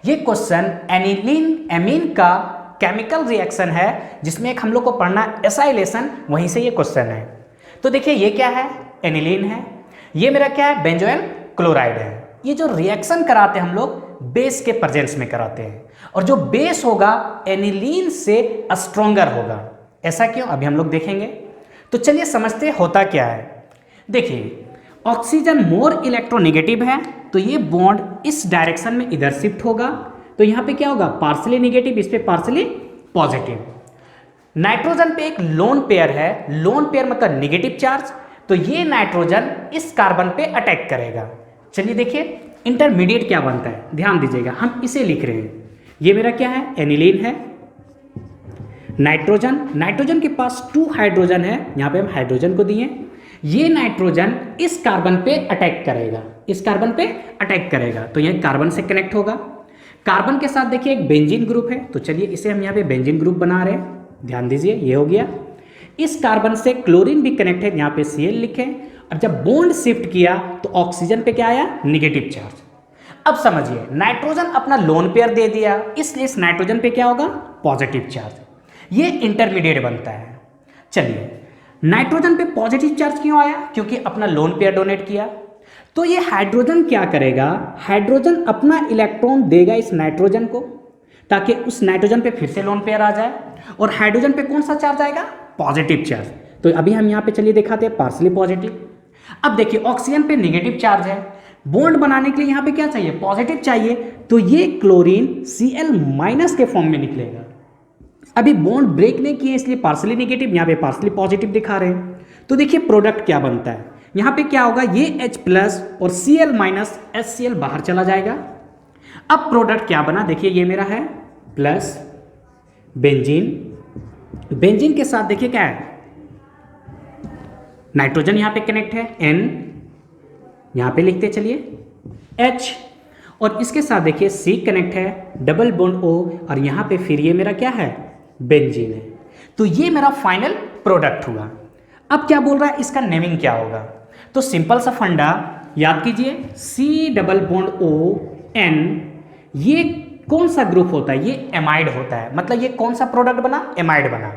ये क्वेश्चन एनिलीन एमीन का केमिकल रिएक्शन है, जिसमें एक हम लोग को पढ़ना एसाइलेशन, वहीं से ये क्वेश्चन है। तो देखिए ये क्या है? एनिलीन है। ये मेरा क्या है? बेंजोइल क्लोराइड है। ये जो रिएक्शन कराते हैं हम लोग बेस के प्रेजेंस में कराते हैं, और जो बेस होगा एनिलीन से स्ट्रॉन्गर होगा। ऐसा क्यों? अभी हम लोग देखेंगे। तो चलिए समझते होता क्या है। देखिए ऑक्सीजन मोर इलेक्ट्रोनेगेटिव है, तो ये बॉन्ड इस डायरेक्शन में इधर शिफ्ट होगा, तो यहाँ पे क्या होगा? पार्सली नेगेटिव, इस पे पार्सली पॉजिटिव। नाइट्रोजन पे एक लोन पेयर है, लोन पेयर मतलब नेगेटिव चार्ज, तो ये नाइट्रोजन इस कार्बन पे अटैक करेगा। चलिए देखिए इंटरमीडिएट क्या बनता है, ध्यान दीजिएगा, हम इसे लिख रहे हैं। ये मेरा क्या है? एनिलीन है। नाइट्रोजन, नाइट्रोजन के पास 2 हाइड्रोजन है, यहाँ पे हम हाइड्रोजन को दिए। ये नाइट्रोजन इस कार्बन पे अटैक करेगा, इस कार्बन पे अटैक करेगा, तो यह कार्बन से कनेक्ट होगा। कार्बन के साथ देखिए एक बेंजीन ग्रुप है, तो चलिए इसे हम यहाँ पे बेंजीन ग्रुप बना रहे हैं। ध्यान दीजिए, ये हो गया। इस कार्बन से क्लोरीन भी कनेक्ट है, यहाँ पे Cl लिखे। अब जब बॉन्ड शिफ्ट किया तो ऑक्सीजन पे क्या आया, निगेटिव चार्ज। अब समझिए, नाइट्रोजन अपना लोन पेयर दे दिया, इसलिए इस नाइट्रोजन पे क्या होगा, पॉजिटिव चार्ज। ये इंटरमीडिएट बनता है। चलिए, नाइट्रोजन पे पॉजिटिव चार्ज क्यों आया, क्योंकि अपना लोन पेयर डोनेट किया। तो ये हाइड्रोजन क्या करेगा, हाइड्रोजन अपना इलेक्ट्रॉन देगा इस नाइट्रोजन को, ताकि उस नाइट्रोजन पे फिर से लोन पेयर आ जाए, और हाइड्रोजन पे कौन सा चार्ज आएगा, पॉजिटिव चार्ज। तो अभी हम यहाँ पे चलिए दिखाते हैं पार्सली पॉजिटिव। अब देखिए, ऑक्सीजन पे नेगेटिव चार्ज है, बॉन्ड बनाने के लिए यहाँ पे क्या चाहिए, पॉजिटिव चाहिए, तो ये क्लोरीन Cl- के फॉर्म में निकलेगा। अभी बॉन्ड ब्रेक नहीं किए, इसलिए पार्सली नेगेटिव, यहाँ पे पार्सली पॉजिटिव दिखा रहे हैं। तो देखिए प्रोडक्ट क्या बनता है, यहाँ पे क्या होगा, ये H+ और Cl- HCl बाहर चला जाएगा। अब प्रोडक्ट क्या बना, देखिए ये मेरा है प्लस बेंजीन, बेंजीन के साथ देखिए क्या है, नाइट्रोजन यहाँ पे कनेक्ट है, N यहाँ पे लिखते चलिए H, और इसके साथ देखिए C कनेक्ट है, डबल बॉन्ड O, और यहाँ पे फिर ये मेरा क्या है, बेंजीन है। तो ये मेरा फाइनल प्रोडक्ट हुआ। अब क्या बोल रहा है, इसका नेमिंग क्या होगा, तो सिंपल सा फंडा याद कीजिए, C double bond O N, ये कौन सा ग्रुप होता है, ये एमाइड होता है, मतलब ये कौन सा प्रोडक्ट बना, एमाइड बना।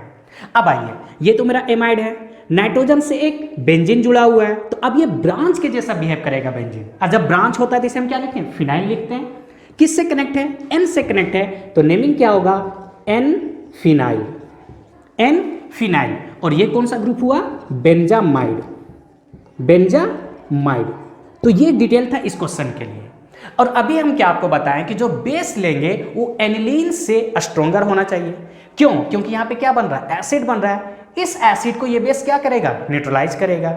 अब आइए, ये तो मेरा एमाइड है, नाइट्रोजन से एक बेंजीन जुड़ा हुआ है, तो अब ये ब्रांच के जैसा बिहेव करेगा बेंजीन। और जब ब्रांच होता है तो इसे हम क्या लिखते हैं, फिनाइल लिखते हैं। किससे कनेक्ट है, N से कनेक्ट है, तो नेमिंग क्या होगा, N फिनाइल, N फिनाइल। और ये कौन सा ग्रुप हुआ, बेंजामाइड, बेंजामाइड। तो ये डिटेल था इस क्वेश्चन के लिए। और अभी हम क्या आपको बताएं कि जो बेस लेंगे वो एनिलीन से स्ट्रोंगर होना चाहिए। क्यों, क्योंकि यहाँ पे क्या बन रहा है, एसिड बन रहा है, इस एसिड को ये बेस क्या करेगा, न्यूट्रलाइज करेगा।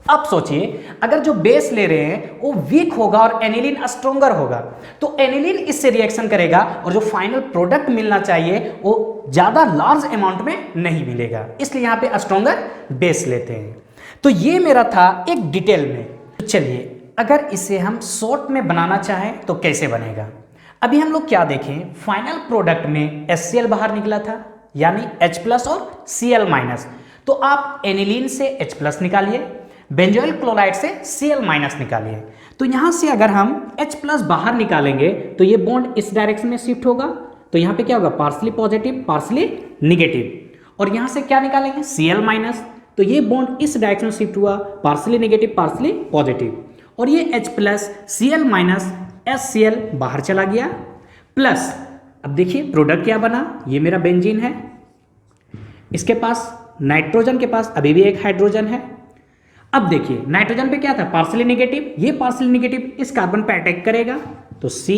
अब सोचिए, अगर जो बेस ले रहे हैं वो वीक होगा और एनिलीन स्ट्रोंगर होगा, तो एनिलीन इससे रिएक्शन करेगा और जो फाइनल प्रोडक्ट मिलना चाहिए वो ज्यादा लार्ज अमाउंट में नहीं मिलेगा, इसलिए यहाँ पे स्ट्रोंगर बेस लेते हैं। तो ये मेरा था एक डिटेल में। तो चलिए, अगर इसे हम शॉर्ट में बनाना चाहें तो कैसे बनेगा। अभी हम लोग क्या देखें, फाइनल प्रोडक्ट में HCl बाहर निकला था, यानी H+ और Cl-। तो आप एनिलीन से H+ निकालिए, बेंजोइल क्लोराइड से Cl- निकालिए। तो यहां से अगर हम H+ बाहर निकालेंगे तो ये बॉन्ड इस डायरेक्शन में शिफ्ट होगा, तो यहां पे क्या होगा, पार्सली पॉजिटिव पार्सली निगेटिव। और यहां से क्या निकालेंगे, Cl-, तो ये बॉन्ड इस डायरेक्शन में शिफ्ट हुआ, पार्सली नेगेटिव पार्सली पॉजिटिव। और ये H+ Cl- HCl बाहर चला गया, प्लस अब देखिए प्रोडक्ट क्या बना, ये मेरा बेंजीन है, इसके पास नाइट्रोजन के पास अभी भी एक हाइड्रोजन है। अब देखिए नाइट्रोजन पे क्या था, पार्सली नेगेटिव, ये पार्सली नेगेटिव इस कार्बन पे अटैक करेगा, तो C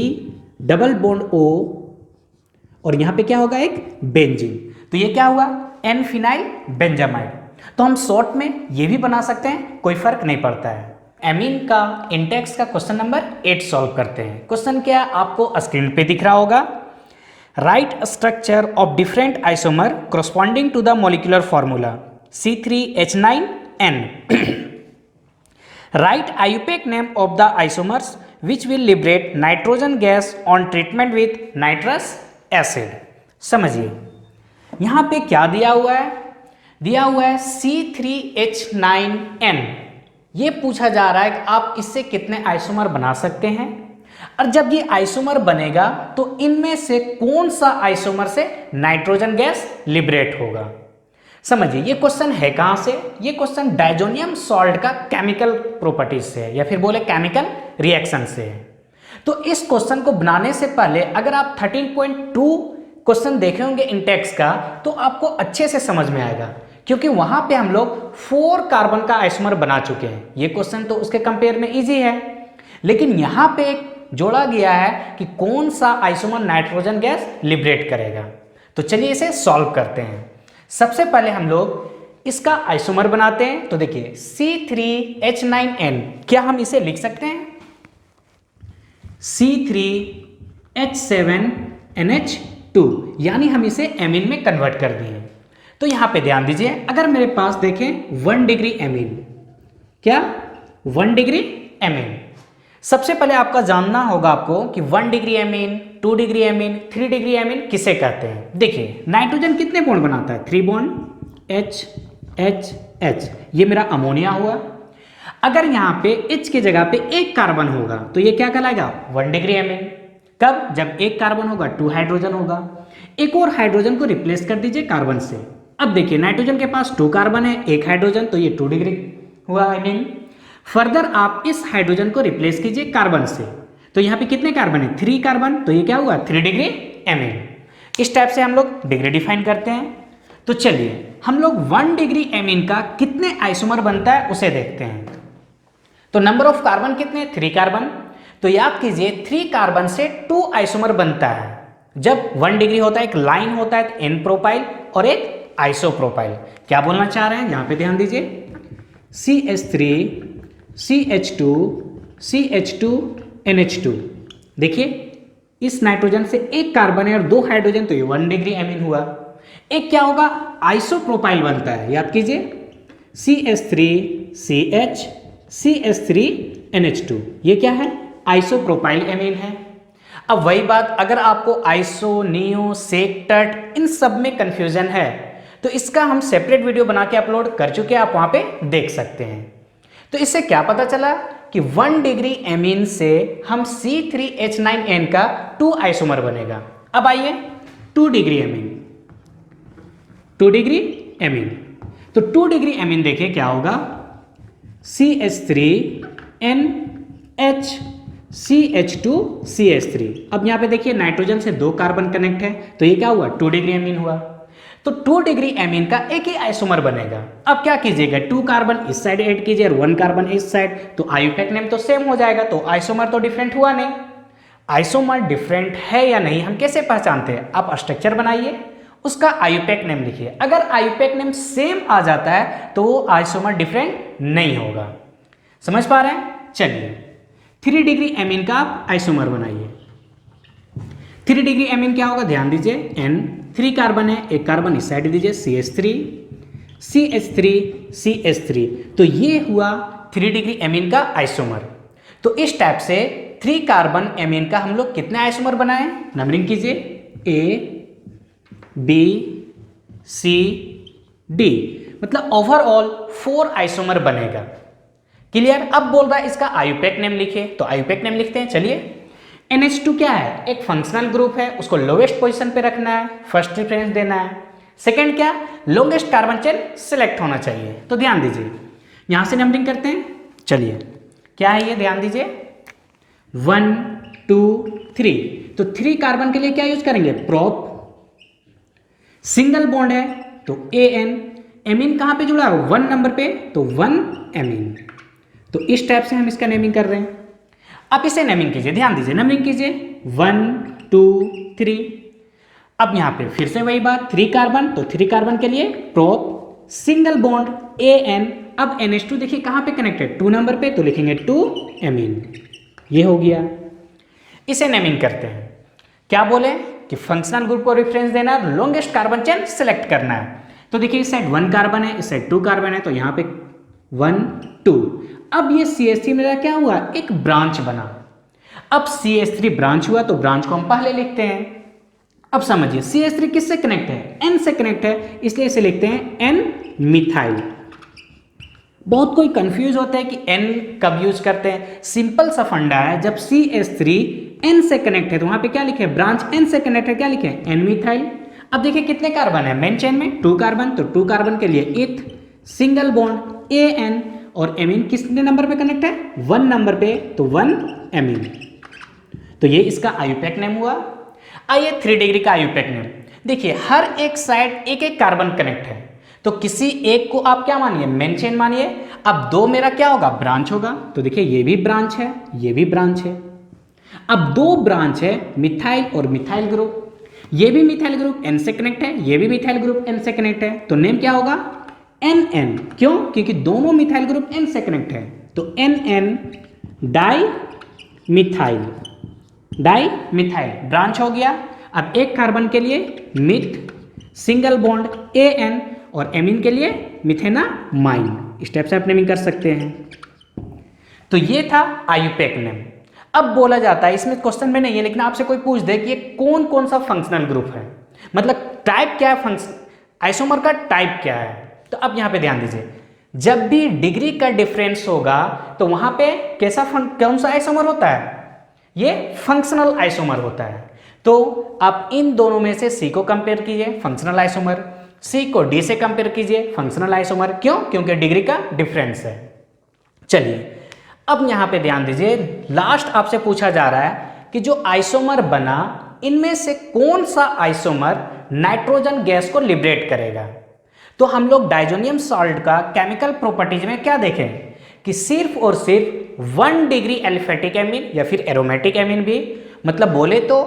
डबल बॉन्ड O, और यहां पे क्या होगा, एक बेंजीन। तो ये क्या हुआ, N फिनाइल बेंजामाइड। तो हम शॉर्ट में ये भी बना सकते हैं, कोई फर्क नहीं पड़ता है। एमीन का इंडेक्स का क्वेश्चन नंबर 8 सॉल्व करते हैं। क्वेश्चन क्या आपको स्क्रीन पे दिख रहा होगा, right structure of different isomer corresponding to the molecular formula C3H9N. Write IUPAC name of the isomers which will liberate nitrogen gas on treatment with nitrous acid. समझिए यहाँ पे क्या दिया हुआ है, दिया हुआ है C3H9N। ये पूछा जा रहा है कि आप इससे कितने आइसोमर बना सकते हैं, और जब ये आइसोमर बनेगा तो इनमें से कौन सा आइसोमर से नाइट्रोजन गैस लिबरेट होगा। समझिए ये क्वेश्चन है कहां से, ये क्वेश्चन डायजोनियम सॉल्ट का केमिकल प्रॉपर्टीज से है, या फिर बोले केमिकल रिएक्शन से है। तो इस क्वेश्चन को बनाने से पहले अगर आप 13.2 क्वेश्चन देखे होंगे इंटेक्स का, तो आपको अच्छे से समझ में आएगा, क्योंकि वहां पे हम लोग 4 कार्बन का आइसोमर बना चुके हैं। ये क्वेश्चन तो उसके कंपेयर में इजी है, लेकिन यहां पे एक जोड़ा गया है कि कौन सा आइसोमर नाइट्रोजन गैस लिबरेट करेगा। तो चलिए इसे सॉल्व करते हैं। सबसे पहले हम लोग इसका आइसोमर बनाते हैं। तो देखिए C3H9N, क्या हम इसे लिख सकते हैं C3H7NH2, यानी हम इसे एमीन में कन्वर्ट कर दिए। तो यहां पे ध्यान दीजिए, अगर मेरे पास देखें 1 डिग्री एमीन, क्या 1 डिग्री एमीन। सबसे पहले आपका जानना होगा आपको कि 1 degree amine, 2 degree amine, 3 degree amine किसे कहते हैं। देखिए नाइट्रोजन कितने बॉन्ड बनाता है, 3 बॉन्ड, H H H, ये मेरा अमोनिया हुआ। अगर यहाँ पे H की जगह पे एक कार्बन होगा तो ये क्या कहलाएगा, 1 डिग्री एमीन। कब, जब एक कार्बन होगा 2 हाइड्रोजन होगा। एक और हाइड्रोजन को रिप्लेस कर दीजिए कार्बन से। अब देखिए नाइट्रोजन के पास 2 कार्बन है, एक हाइड्रोजन, तो ये 2 डिग्री हुआ एमीन। फर्दर आप इस हाइड्रोजन को रिप्लेस कीजिए कार्बन से, तो यहाँ पे कितने कार्बन है, 3 कार्बन, तो ये क्या हुआ, 3 डिग्री एमीन। इस टाइप से हम लोग डिग्री डिफाइन करते हैं। तो चलिए हम लोग 1 डिग्री एमीन का कितने आइसोमर बनता है उसे देखते हैं। तो नंबर ऑफ कार्बन कितने, 3 कार्बन, तो याद कीजिए 3 कार्बन से 2 आइसोमर बनता है। जब 1 डिग्री होता है, एक लाइन होता है, एन प्रोपाइल और एक आइसोप्रोपाइल। क्या बोलना चाह रहे हैं, यहां पे ध्यान दीजिए, CH3 CH2 CH2 NH2। देखिए इस नाइट्रोजन से एक कार्बन है और 2 हाइड्रोजन, तो ये 1 डिग्री एमीन हुआ। एक क्या होगा, आइसोप्रोपाइल बनता है, याद कीजिए CH3 CH CH3 NH2, ये क्या है, आइसोप्रोपाइल एमीन है। अब वही बात, अगर आपको आइसो, नियो, सेक, टट इन सब में कंफ्यूजन है तो इसका हम सेपरेट वीडियो बना के अपलोड कर चुके हैं, आप वहां पे देख सकते हैं। तो इससे क्या पता चला कि 1 डिग्री एमीन से हम C3H9N का 2 आइसोमर बनेगा। अब आइए 2 डिग्री एमीन, 2 डिग्री एमीन, तो 2 डिग्री एमीन देखिए क्या होगा, CH3NH CH2 CH3। अब यहां पे देखिए नाइट्रोजन से 2 कार्बन कनेक्ट है, तो ये क्या हुआ, 2 डिग्री एमीन हुआ। तो 2 डिग्री एमीन का एक ही आइसोमर बनेगा। अब क्या कीजिएगा, 2 कार्बन इस साइड ऐड कीजिए और 1 कार्बन इस साइड, तो आयुपेक नेम तो सेम हो जाएगा, तो आइसोमर तो डिफरेंट हुआ नहीं। आइसोमर डिफरेंट है या नहीं हम कैसे पहचानते हैं, आप स्ट्रक्चर बनाइए, उसका आयुपेक नेम लिखिए। अगर आयुपेक नेम सेम आ जाता है तो वो आइसोमर डिफरेंट नहीं होगा। समझ पा रहे हैं, चलिए 3 डिग्री एमीन का आप आइसोमर बनाइए। 3 डिग्री एमीन क्या होगा, ध्यान दीजिए, N 3 कार्बन है, एक कार्बन इस साइड दीजिए, CH3 CH3 CH3, तो ये हुआ 3 डिग्री एमीन का आइसोमर। तो इस टाइप से 3 कार्बन एमीन का हम लोग कितने आइसोमर बनाए, नंबरिंग कीजिए, A B C D, मतलब ओवरऑल 4 आइसोमर बनेगा। क्लियर। अब बोल रहा है इसका आयुपेक नेम लिखिए, तो आयुपेक नेम लिखते हैं। चलिए NH2 क्या है, एक फंक्शनल ग्रुप है, उसको लोवेस्ट पोजीशन पे रखना है, फर्स्ट प्रेफरेंस देना है। सेकंड क्या, लॉन्गेस्ट कार्बन चेन सिलेक्ट होना चाहिए। तो ध्यान दीजिए यहां से नंबरिंग करते हैं। चलिए क्या है ये, ध्यान दीजिए 1 2 3, तो 3 कार्बन के लिए क्या यूज करेंगे, प्रोप। सिंगल बॉन्ड है तो AN, एमीन कहां पे जुड़ा है, 1 नंबर पे, तो 1 एमीन। तो इस टाइप से हम इसका नेमिंग कर रहे हैं। आप इसे नेमिंग कीजिए, ध्यान दीजिए, नंबरिंग कीजिए 1 2 3। अब यहां पे फिर से वही बात, 3 कार्बन, तो 3 कार्बन के लिए प्रोप, सिंगल बॉन्ड AN। अब NH2 देखिए कहां पे कनेक्टेड, 2 नंबर पे, तो लिखेंगे 2 एमीन। ये हो गया। इसे नेमिंग करते हैं, क्या बोले कि फंक्शनल ग्रुप को रेफरेंस देना है, लॉन्गेस्ट कार्बन चेन सिलेक्ट करना है। तो देखिए इस साइड 1 कार्बन है, इस साइड 2 कार्बन है, तो यहां पे 1 2। अब ये CH3 मेरा क्या हुआ, एक ब्रांच बना। अब CH3 ब्रांच हुआ तो ब्रांच को हम पहले लिखते हैं। अब समझिए CH3 किससे कनेक्ट है, N से कनेक्ट है, इसलिए इसे लिखते हैं N मिथाइल। बहुत कोई कंफ्यूज होता है कि N कब यूज करते हैं, सिंपल सा फंडा है, जब CH3 N से कनेक्ट है तो वहां पे क्या लिखे, ब्रांच N से कनेक्ट है, क्या लिखे, N मिथाइल। अब देखिए कितने कार्बन है मेन चेन में, 2 कार्बन, तो 2 कार्बन के लिए इथ, सिंगल बॉन्ड AN, और एमीन कितने नंबर पे कनेक्ट है, 1 नंबर पे, तो 1 एमीन। तो ये इसका आयुपेक नेम हुआ। आइए 3 डिग्री का आयुपेक नेम देखिए, हर एक साइड एक एक कार्बन कनेक्ट है, तो किसी एक को आप क्या मानिए, मेन चेन मानिए। अब 2 मेरा क्या होगा, ब्रांच होगा, तो देखिए ये भी ब्रांच है, ये भी ब्रांच है। अब 2 ब्रांच है, मिथाइल और मिथाइल ग्रुप, ये भी मिथाइल ग्रुप N से कनेक्ट है, ये भी मिथाइल ग्रुप N से कनेक्ट है, तो नेम क्या होगा, NN। क्यों, क्योंकि दोनों मिथाइल ग्रुप N से कनेक्ट है, तो NN di methyl, di methyl branch हो गया। अब एक कार्बन के लिए मिथ, सिंगल बॉन्ड AN, और एमीन के लिए मिथेनामाइन। इस टाइप से आप नेमिंग कर सकते हैं। तो ये था आयुपेक नेम। अब बोला जाता है, इसमें क्वेश्चन में नहीं है लेकिन आपसे कोई पूछ दे कि ये कौन कौन सा फंक्शनल ग्रुप है, मतलब टाइप क्या है, फंक्शन आइसोमर का टाइप क्या है। तो अब यहां पे ध्यान दीजिए, जब भी डिग्री का डिफरेंस होगा तो वहां पे कौन सा आइसोमर होता है, ये फंक्शनल आइसोमर होता है। तो आप इन दोनों में से सी को कंपेयर कीजिए, फंक्शनल आइसोमर, सी को डी से कंपेयर कीजिए, फंक्शनल आइसोमर। क्यों? क्योंकि डिग्री का डिफरेंस है। चलिए अब यहां पे ध्यान दीजिए, लास्ट आपसे पूछा जा रहा है कि जो आइसोमर बना इनमें से कौन सा आइसोमर नाइट्रोजन गैस को लिबरेट करेगा। तो हम लोग डाइजोनियम सॉल्ट का केमिकल प्रॉपर्टीज में क्या देखें कि सिर्फ और सिर्फ 1 डिग्री एलिफेटिक एमीन या फिर एरोमेटिक एमीन भी, मतलब बोले तो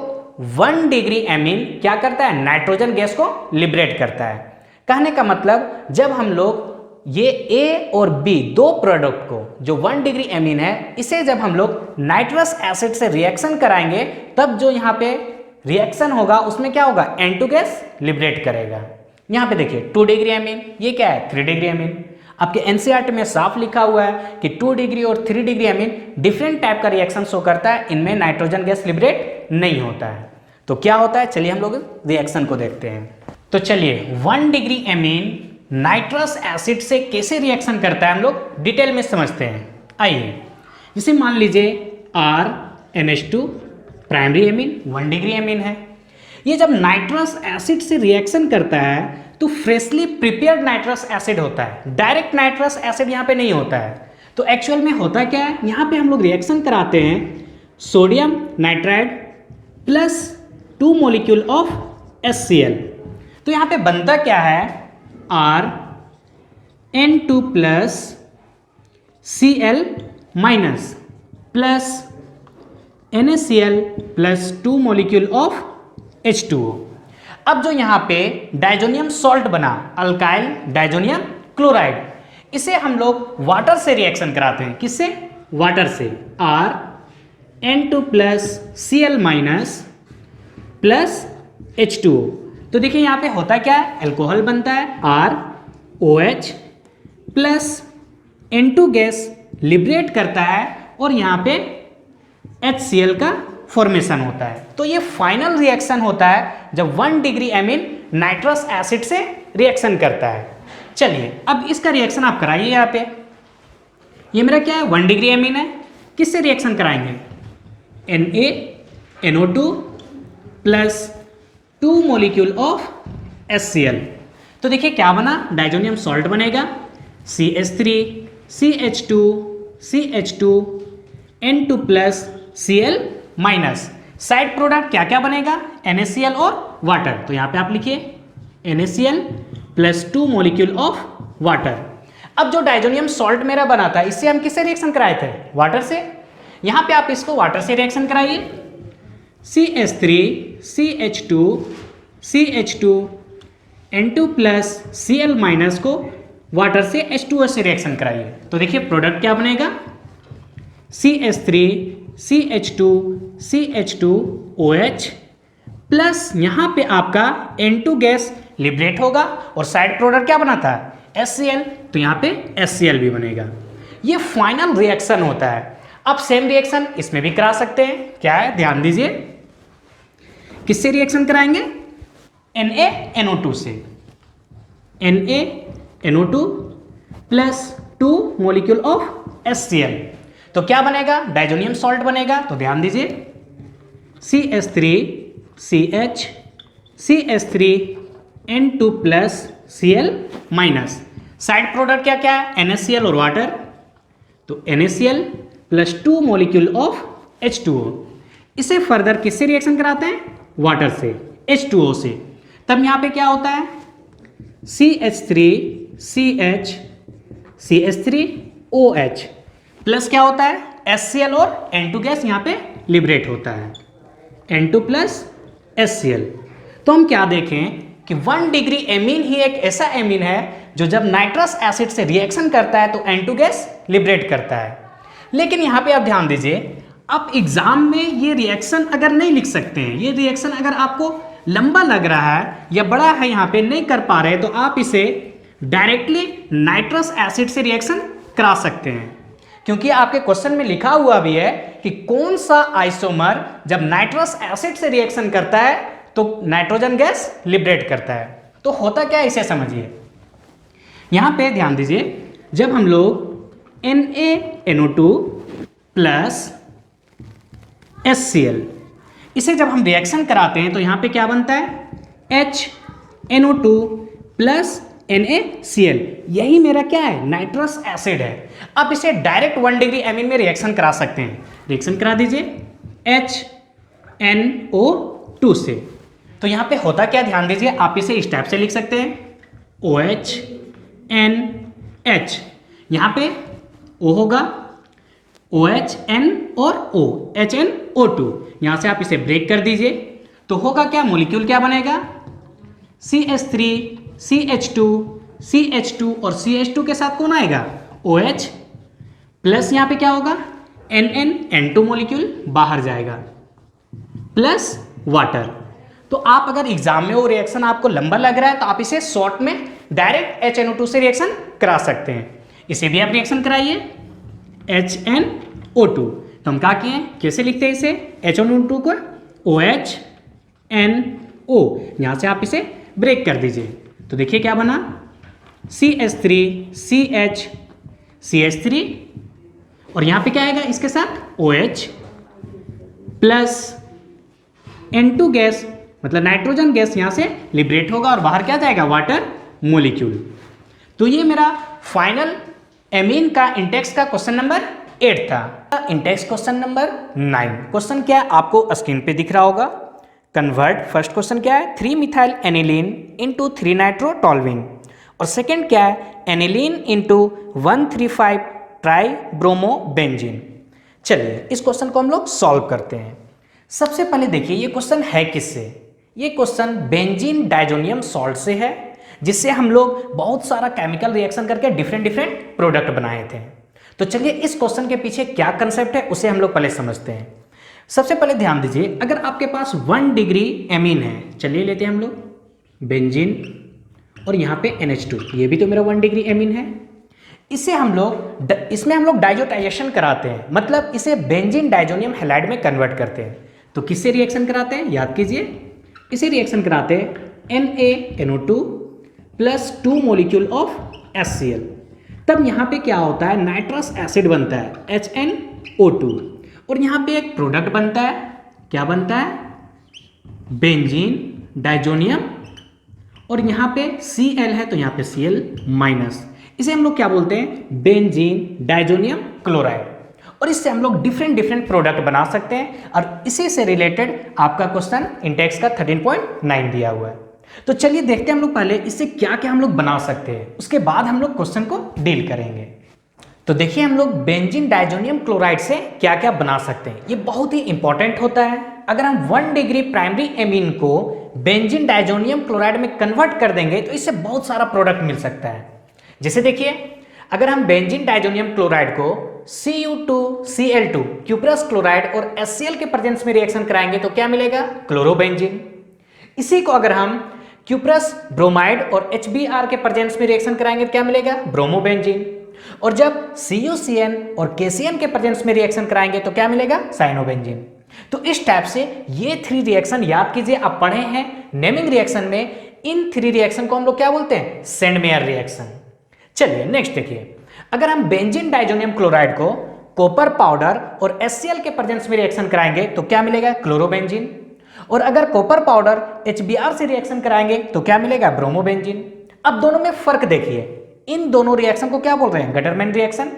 1 डिग्री एमीन क्या करता है, नाइट्रोजन गैस को लिबरेट करता है। कहने का मतलब जब हम लोग ये ए और बी दो प्रोडक्ट को, जो 1 डिग्री एमीन है, इसे जब हम लोग नाइट्रस एसिड से रिएक्शन कराएंगे तब जो यहाँ पे रिएक्शन होगा उसमें क्या होगा, N2 गैस लिबरेट करेगा। यहाँ पे देखिए 2 डिग्री एमीन, ये क्या है 3 डिग्री एमीन। आपके एनसीईआरटी में साफ लिखा हुआ है कि 2 डिग्री और 3 डिग्री एमीन डिफरेंट टाइप का रिएक्शन शो करता है, इनमें नाइट्रोजन गैस लिबरेट नहीं होता है। तो क्या होता है, चलिए हम लोग रिएक्शन को देखते हैं। तो चलिए 1 डिग्री एमीन नाइट्रस एसिड से कैसे रिएक्शन करता है हम लोग डिटेल में समझते हैं। आइए, जैसे मान लीजिए RNH2 primary amine 1 degree amine है। ये जब नाइट्रस एसिड से रिएक्शन करता है तो फ्रेशली प्रिपेयर्ड नाइट्रस एसिड होता है, डायरेक्ट नाइट्रस एसिड यहाँ पे नहीं होता है। तो एक्चुअल में होता क्या है, यहाँ पे हम लोग रिएक्शन कराते हैं sodium nitride plus 2 molecule of HCl। तो यहाँ पे बनता क्या है, RN2 plus Cl minus plus NaCl plus 2 molecule of H2O। अब जो यहाँ पे डाइजोनियम सॉल्ट बना, अल्काइल डाइजोनियम क्लोराइड, इसे हम लोग वाटर से रिएक्शन कराते हैं। किससे? वाटर से। RN2 plus Cl minus plus H2O। तो देखिए यहाँ पे होता क्या है, अल्कोहल बनता है ROH plus N2 gas liberate करता है और यहाँ पे HCl का फॉर्मेशन होता है। तो ये फाइनल रिएक्शन होता है जब 1 डिग्री एमीन नाइट्रस एसिड से रिएक्शन करता है। चलिए अब इसका रिएक्शन आप कराइए। यहाँ पे ये मेरा क्या है, 1 डिग्री एमीन है, किससे रिएक्शन कराएंगे, NaNO2 plus 2 molecule of HCl। तो देखिए क्या बना, डाइजोनियम सॉल्ट बनेगा CH3 CH2 CH2 N2 plus Cl minus, side product क्या क्या बनेगा, NaCl और वाटर। तो यहाँ पे आप लिखिए NaCl plus 2 molecule of water. अब जो डाइजोनियम सॉल्ट मेरा बना था इससे हम किससे रिएक्शन कराए थे, वाटर से। यहाँ पे आप इसको वाटर से रिएक्शन कराइए, CH3 CH2 CH2 N2 plus Cl minus को वाटर से H2O से रिएक्शन कराइए। तो देखिए प्रोडक्ट क्या बनेगा, CH3 CH2 CH2OH प्लस यहाँ पे आपका N2 गैस लिबरेट होगा और साइड प्रोडक्ट क्या बना था, HCl। तो यहाँ पे HCl भी बनेगा। ये फाइनल रिएक्शन होता है। अब सेम रिएक्शन इसमें भी करा सकते हैं। क्या है, ध्यान दीजिए, किससे रिएक्शन कराएंगे, NaNO2 से। NaNO2 plus 2 molecule of HCl। तो क्या बनेगा, डाइजोनियम सॉल्ट बनेगा। तो ध्यान दीजिए CH3 CH CH3 N2 plus Cl minus, side product क्या क्या है, NaCl और वाटर। तो NaCl plus 2 molecule of H2O। इसे फर्दर किससे रिएक्शन कराते हैं, वाटर से, H2O से। तब यहाँ पे क्या होता है, CH3 CH CH3OH प्लस क्या होता है, HCl और N2 गैस यहाँ पे लिबरेट होता है, N2 प्लस HCl। तो हम क्या देखें कि 1 डिग्री एमीन ही एक ऐसा एमीन है जो जब नाइट्रस एसिड से रिएक्शन करता है तो N2 गैस लिबरेट करता है। लेकिन यहाँ पे आप ध्यान दीजिए, आप एग्जाम में ये रिएक्शन अगर नहीं लिख सकते हैं, ये रिएक्शन अगर आपको लंबा लग रहा है या बड़ा है, यहाँ पे नहीं कर पा रहे, तो आप इसे डायरेक्टली नाइट्रस एसिड से रिएक्शन करा सकते हैं। क्योंकि आपके क्वेश्चन में लिखा हुआ भी है कि कौन सा आइसोमर जब नाइट्रस एसिड से रिएक्शन करता है तो नाइट्रोजन गैस लिबरेट करता है। तो होता क्या है इसे समझिए। यहां पे ध्यान दीजिए, जब हम लोग NaNO2 प्लस HCl इसे जब हम रिएक्शन कराते हैं तो यहां पे क्या बनता है HNO2 प्लस NaCl, यही मेरा क्या है नाइट्रस एसिड है। अब इसे डायरेक्ट 1 डिग्री एमीन में रिएक्शन करा सकते हैं। रिएक्शन करा दीजिए HNO2 से। तो यहां पे होता क्या ध्यान दीजिए, आप इसे इस टाइप से लिख सकते हैं OHNH, यहां पे O होगा OHN और O HNO2, यहां से आप इसे ब्रेक कर दीजिए तो होगा क्या, मोलिक्यूल क्या बनेगा CH3 CH2 CH2 और CH2 के साथ कौन आएगा OH प्लस यहां पे क्या होगा NN2 मोलिक्यूल बाहर जाएगा प्लस वाटर। तो आप अगर एग्जाम में वो रिएक्शन आपको लंबा लग रहा है तो आप इसे शॉर्ट में डायरेक्ट HNO2 से रिएक्शन करा सकते हैं। इसे भी आप रिएक्शन कराइए HNO2। तो हम क्या किए, कैसे लिखते हैं इसे HNO2 को OHNO, यहां से आप इसे ब्रेक कर दीजिए तो देखिए क्या बना CH3 CH CH3 और यहां पे क्या आएगा इसके साथ OH प्लस N2 गैस मतलब नाइट्रोजन गैस यहां से लिबरेट होगा और बाहर क्या जाएगा वाटर मोलिक्यूल। तो ये मेरा फाइनल एमीन का इंटेक्स का क्वेश्चन नंबर 8 था। इंटेक्स क्वेश्चन नंबर 9, क्वेश्चन क्या है आपको स्क्रीन पे दिख रहा होगा। कन्वर्ट, फर्स्ट क्वेश्चन क्या है 3 मिथाइल एनिलीन इंटू 3 नाइट्रोटोल्यूइन और सेकंड क्या है aniline into 135 try bromo benzene. चलिए इस क्वेश्चन को हम लोग सॉल्व करते हैं। सबसे पहले देखिए ये क्वेश्चन है किससे, ये क्वेश्चन बेंजीन डाइजोनियम सॉल्ट से है, जिससे हम लोग बहुत सारा केमिकल रिएक्शन करके डिफरेंट प्रोडक्ट बनाए थे। तो चलिए इस क्वेश्चन के पीछे क्या कंसेप्ट है उसे हम लोग पहले समझते हैं। सबसे पहले ध्यान दीजिए, अगर आपके पास 1 डिग्री एमीन है, चलिए लेते हैं हम लोग बेंजीन और यहाँ पे NH2, ये भी तो मेरा 1 डिग्री एमीन है। इसमें हम लोग डाइजोटाइजेशन कराते हैं, मतलब इसे बेंजीन डाइजोनियम हैलाइड में कन्वर्ट करते हैं। तो किससे रिएक्शन कराते हैं, याद कीजिए, इसे रिएक्शन कराते हैं NaNO2 plus 2 molecule of HCl। तब यहाँ पे क्या होता है नाइट्रस एसिड बनता है HNO2 और यहाँ पे एक प्रोडक्ट बनता है, क्या बनता है बेंजीन डाइजोनियम और यहाँ पे Cl है तो यहाँ पे Cl माइनस, इसे हम लोग क्या बोलते हैं बेंजीन डाइजोनियम क्लोराइड। और इससे हम लोग डिफरेंट प्रोडक्ट बना सकते हैं और इसी से रिलेटेड आपका क्वेश्चन इंटेक्स का 13.9 दिया हुआ है। तो चलिए देखते हैं हम लोग पहले इससे क्या क्या हम लोग बना सकते हैं, उसके बाद हम लोग क्वेश्चन को डील करेंगे। तो देखिए हम लोग बेंजीन डाइजोनियम क्लोराइड से क्या क्या बना सकते हैं, ये बहुत ही इंपॉर्टेंट होता है। अगर हम 1 डिग्री प्राइमरी एमीन को बेंजीन डाइजोनियम क्लोराइड में कन्वर्ट कर देंगे तो इससे बहुत सारा प्रोडक्ट मिल सकता है। जैसे देखिए अगर हम बेंजीन डाइजोनियम क्लोराइड को Cu2Cl2 क्यूप्रस क्लोराइड और HCl के प्रेजेंस में रिएक्शन कराएंगे तो क्या मिलेगा क्लोरोबेंजीन। इसी को अगर हम क्यूप्रस ब्रोमाइड और HBr के प्रेजेंस में रिएक्शन कराएंगे तो क्या मिलेगा ब्रोमोबेंजीन। और जब CuCN और KCN के प्रेजेंस में रिएक्शन कराएंगे तो क्या मिलेगा साइनोबेंजीन। तो इस टाइप से ये 3 रिएक्शन याद कीजिए, आप पढ़े हैं नेमिंग रिएक्शन में, इन 3 रिएक्शन को हम लोग क्या बोलते हैं सेंडमेयर रिएक्शन। चलिए नेक्स्ट देखिए, अगर हम बेंजीन डाइजोनियम क्लोराइड को कॉपर पाउडर और HCl के प्रेजेंस में रिएक्शन कराएंगे तो क्या मिलेगा क्लोरोबेंजीन। और अगर कॉपर पाउडर HBr से रिएक्शन कराएंगे तो क्या मिलेगा ब्रोमोबेंजीन। अब दोनों में फर्क देखिए, इन दोनों रिएक्शन को क्या बोल रहे हैं गटरमैन रिएक्शन।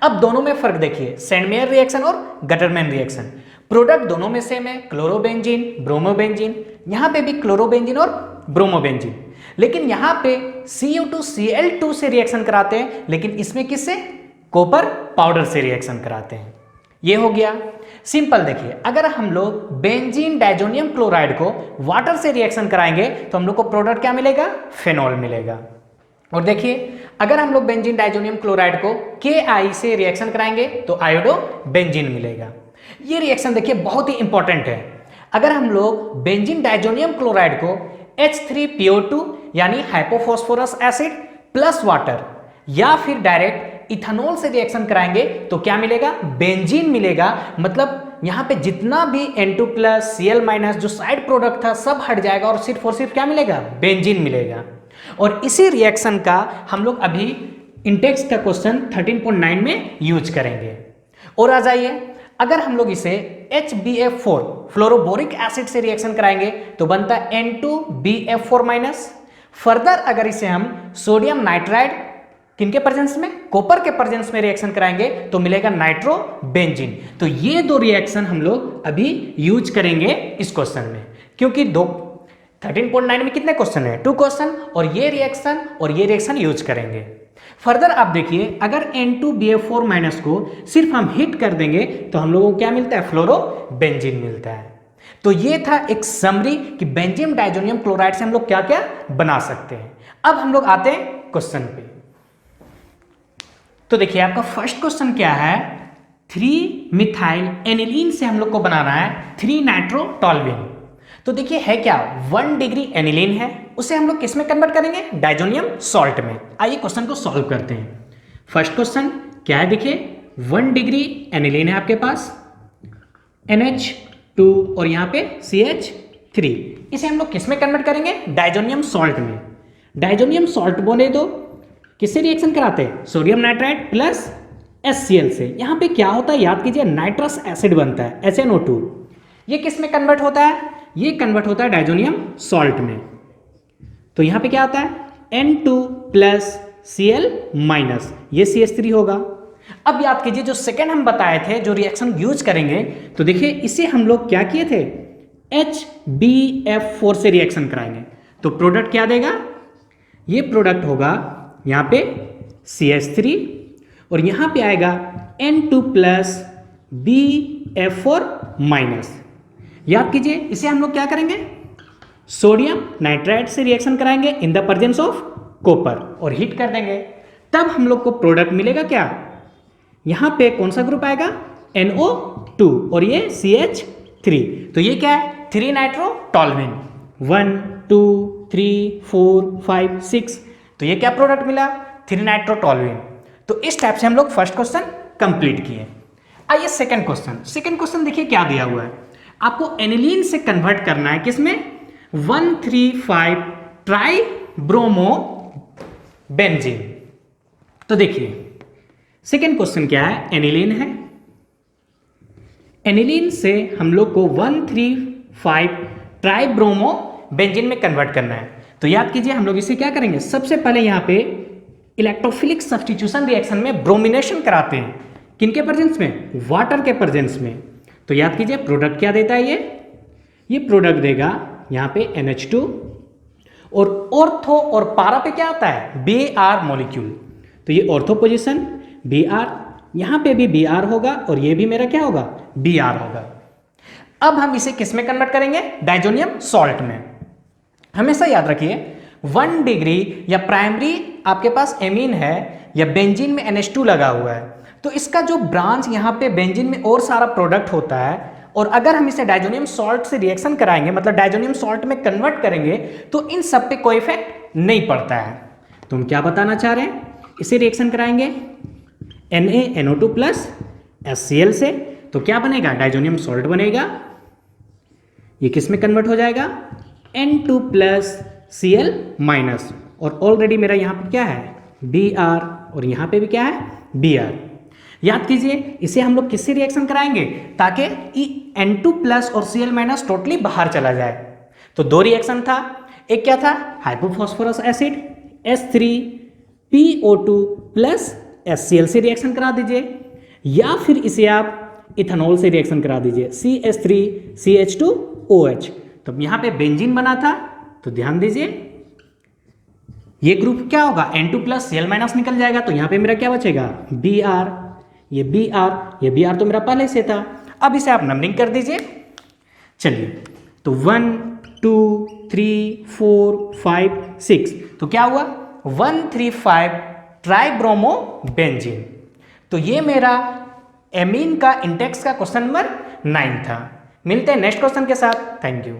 अब दोनों में फर्क देखिए सेंडमेयर रिएक्शन और गटरमैन रिएक्शन, प्रोडक्ट दोनों में सेम है क्लोरोबेंजीन ब्रोमोबेंजीन, यहाँ पे भी क्लोरोबेंजीन और ब्रोमोबेंजीन, लेकिन यहाँ पे Cu2Cl2 से रिएक्शन कराते हैं, लेकिन इसमें किससे कॉपर पाउडर से रिएक्शन कराते हैं। ये हो गया सिंपल। देखिए अगर हम लोग बेंजीन डाइजोनियम क्लोराइड को वाटर से रिएक्शन कराएंगे तो हम लोग को प्रोडक्ट क्या मिलेगा फेनॉल मिलेगा। और देखिए अगर हम लोग बेंजीन डाइजोनियम क्लोराइड को Ki से रिएक्शन कराएंगे तो आयोडो बेंजीन मिलेगा। ये रिएक्शन देखिए बहुत ही इंपॉर्टेंट है। अगर हम लोग बेंजीन डाइजोनियम क्लोराइड को H3PO2 यानी हाइपोफॉस्फोरस एसिड प्लस वाटर या फिर डायरेक्ट इथेनॉल से रिएक्शन कराएंगे तो क्या मिलेगा, बेंजीन मिलेगा। मतलब यहाँ पे जितना भी N2 प्लस Cl जो साइड प्रोडक्ट था सब हट जाएगा और सिर्फ क्या मिलेगा, बेंजीन मिलेगा। और इसी रिएक्शन का हम लोग अभी इंटेक्स का क्वेश्चन 13.9 में यूज करेंगे। और आ जाइए, अगर हम लोग इसे HBF4 फ्लोरोबोरिक एसिड से रिएक्शन कराएंगे तो बनता है N2BF4-। फर्दर अगर इसे हम सोडियम नाइट्राइड किनके प्रेजेंस में, कॉपर के प्रेजेंस में रिएक्शन कराएंगे तो मिलेगा नाइट्रोबेंजीन। तो ये दो रिएक्शन हम लोग अभी यूज करेंगे इस क्वेश्चन में, क्योंकि 13.9 में कितने क्वेश्चन है, 2 क्वेश्चन, और ये रिएक्शन यूज करेंगे। फर्दर आप देखिए, अगर N2BF4- को सिर्फ हम हिट कर देंगे तो हम लोगों को क्या मिलता है, फ्लोरोबेंजीन मिलता है। तो ये था एक समरी कि बेंजीयम डाइजोनियम क्लोराइड से हम लोग क्या क्या बना सकते हैं। अब हम लोग आते हैं क्वेश्चन पे। तो देखिए आपका फर्स्ट क्वेश्चन क्या है, 3 मिथाइल एनिलीन से हम लोग को बनाना है 3 नाइट्रोटोल्यूइन। तो देखिए है क्या, 1 डिग्री एनिलीन है, उसे हम लोग किस में कन्वर्ट करेंगे, डाइजोनियम सॉल्ट में। आइए क्वेश्चन को सॉल्व करते हैं। फर्स्ट क्वेश्चन क्या है, देखिए 1 डिग्री एनिलीन है आपके पास, NH2 और यहाँ पे CH3। इसे हम लोग किस में कन्वर्ट करेंगे, डाइजोनियम सॉल्ट में। डाइजोनियम सॉल्ट बोले तो किससे रिएक्शन कराते हैं, सोडियम नाइट्राइड प्लस HCl से। यहाँ पे क्या होता है याद कीजिए, नाइट्रस एसिड बनता है HNO2। ये किस में कन्वर्ट होता है, ये कन्वर्ट होता है डाइजोनियम सॉल्ट में। तो यहाँ पे क्या आता है N2 प्लस Cl माइनस, ये CH3 होगा। अब याद कीजिए जो सेकेंड हम बताए थे जो रिएक्शन यूज करेंगे, तो देखिए इसे हम लोग क्या किए थे, HBF4 से रिएक्शन कराएंगे तो प्रोडक्ट क्या देगा, ये प्रोडक्ट होगा यहाँ पे CH3 और यहाँ पे आएगा N2 प्लस BF4 माइनस। याद कीजिए इसे हम लोग क्या करेंगे, सोडियम नाइट्राइड से रिएक्शन कराएंगे in the presence of copper और हीट कर देंगे, तब हम लोग को प्रोडक्ट मिलेगा क्या, यहां पे कौन सा ग्रुप आएगा, NO2 और ये CH3। तो ये क्या है, 3 नाइट्रोटोल्यूइन, 1 2 3 4 5 6। तो ये क्या प्रोडक्ट मिला, 3 नाइट्रोटोल्यूइन। तो इस टाइप से हम लोग फर्स्ट क्वेश्चन कंप्लीट किए। आइए सेकंड क्वेश्चन देखिए क्या दिया हुआ है, आपको एनिलीन से कन्वर्ट करना है किसमें, 1,3,5 ट्राई ब्रोमो बेंजीन। तो देखिए सेकेंड क्वेश्चन क्या है, एनिलीन है, एनिलीन से हम लोग को 1,3,5 ट्राई ब्रोमो बेंजीन में कन्वर्ट करना है। तो याद कीजिए हम लोग इसे क्या करेंगे, सबसे पहले यहाँ पे इलेक्ट्रोफिलिक सब्स्टिट्यूशन रिएक्शन में ब्रोमिनेशन कराते हैं, किनके प्रेजेंस में, वाटर के प्रेजेंस में। तो याद कीजिए प्रोडक्ट क्या देता है, ये प्रोडक्ट देगा यहाँ पे NH2 और ऑर्थो और पारा पे क्या आता है, Br मॉलिक्यूल। तो ये ऑर्थो पोजीशन Br, यहाँ पे भी Br होगा और ये भी मेरा क्या होगा, Br होगा। अब हम इसे किस में कन्वर्ट करेंगे, डाइजोनियम सॉल्ट में। हमेशा याद रखिए 1 डिग्री या प्राइमरी आपके पास एमीन है या बेंजीन में NH2 लगा हुआ है, तो इसका जो ब्रांच यहाँ पे बेंजीन में और सारा प्रोडक्ट होता है, और अगर हम इसे डाइजोनियम सॉल्ट से रिएक्शन कराएंगे मतलब डाइजोनियम सॉल्ट में कन्वर्ट करेंगे तो इन सब पे कोई इफेक्ट नहीं पड़ता है। तो हम क्या बताना चाह रहे हैं, इसे रिएक्शन कराएंगे NaNO2 प्लस HCl से, तो क्या बनेगा, डाइजोनियम सॉल्ट बनेगा। ये किस में कन्वर्ट हो जाएगा, N2 प्लस Cl माइनस, और ऑलरेडी मेरा यहाँ पे क्या है, Br और यहाँ पे भी क्या है, Br। याद कीजिए इसे हम लोग किससे रिएक्शन कराएंगे ताकि N2 प्लस और Cl माइनस टोटली बाहर चला जाए। तो 2 रिएक्शन था, एक क्या था, hypophosphorous acid H3PO2 plus HCl से रिएक्शन करा दीजिए, या फिर इसे आप इथेनॉल से रिएक्शन करा दीजिए CH3CH2OH। तो यहाँ पे बेंजीन बना था, तो ध्यान दीजिए ये ग्रुप क्या होगा, N2 प्लस Cl माइनस निकल जाएगा, तो यहाँ पे मेरा क्या बचेगा, Br, ये Br तो मेरा पहले से था। अब इसे आप नंबरिंग कर दीजिए, चलिए तो 1 2 3 4 5 6, तो क्या हुआ 1,3,5 ट्राइब्रोमो बेंजीन। तो ये मेरा एमीन का इंडेक्स का क्वेश्चन नंबर 9 था। मिलते हैं नेक्स्ट क्वेश्चन के साथ, थैंक यू।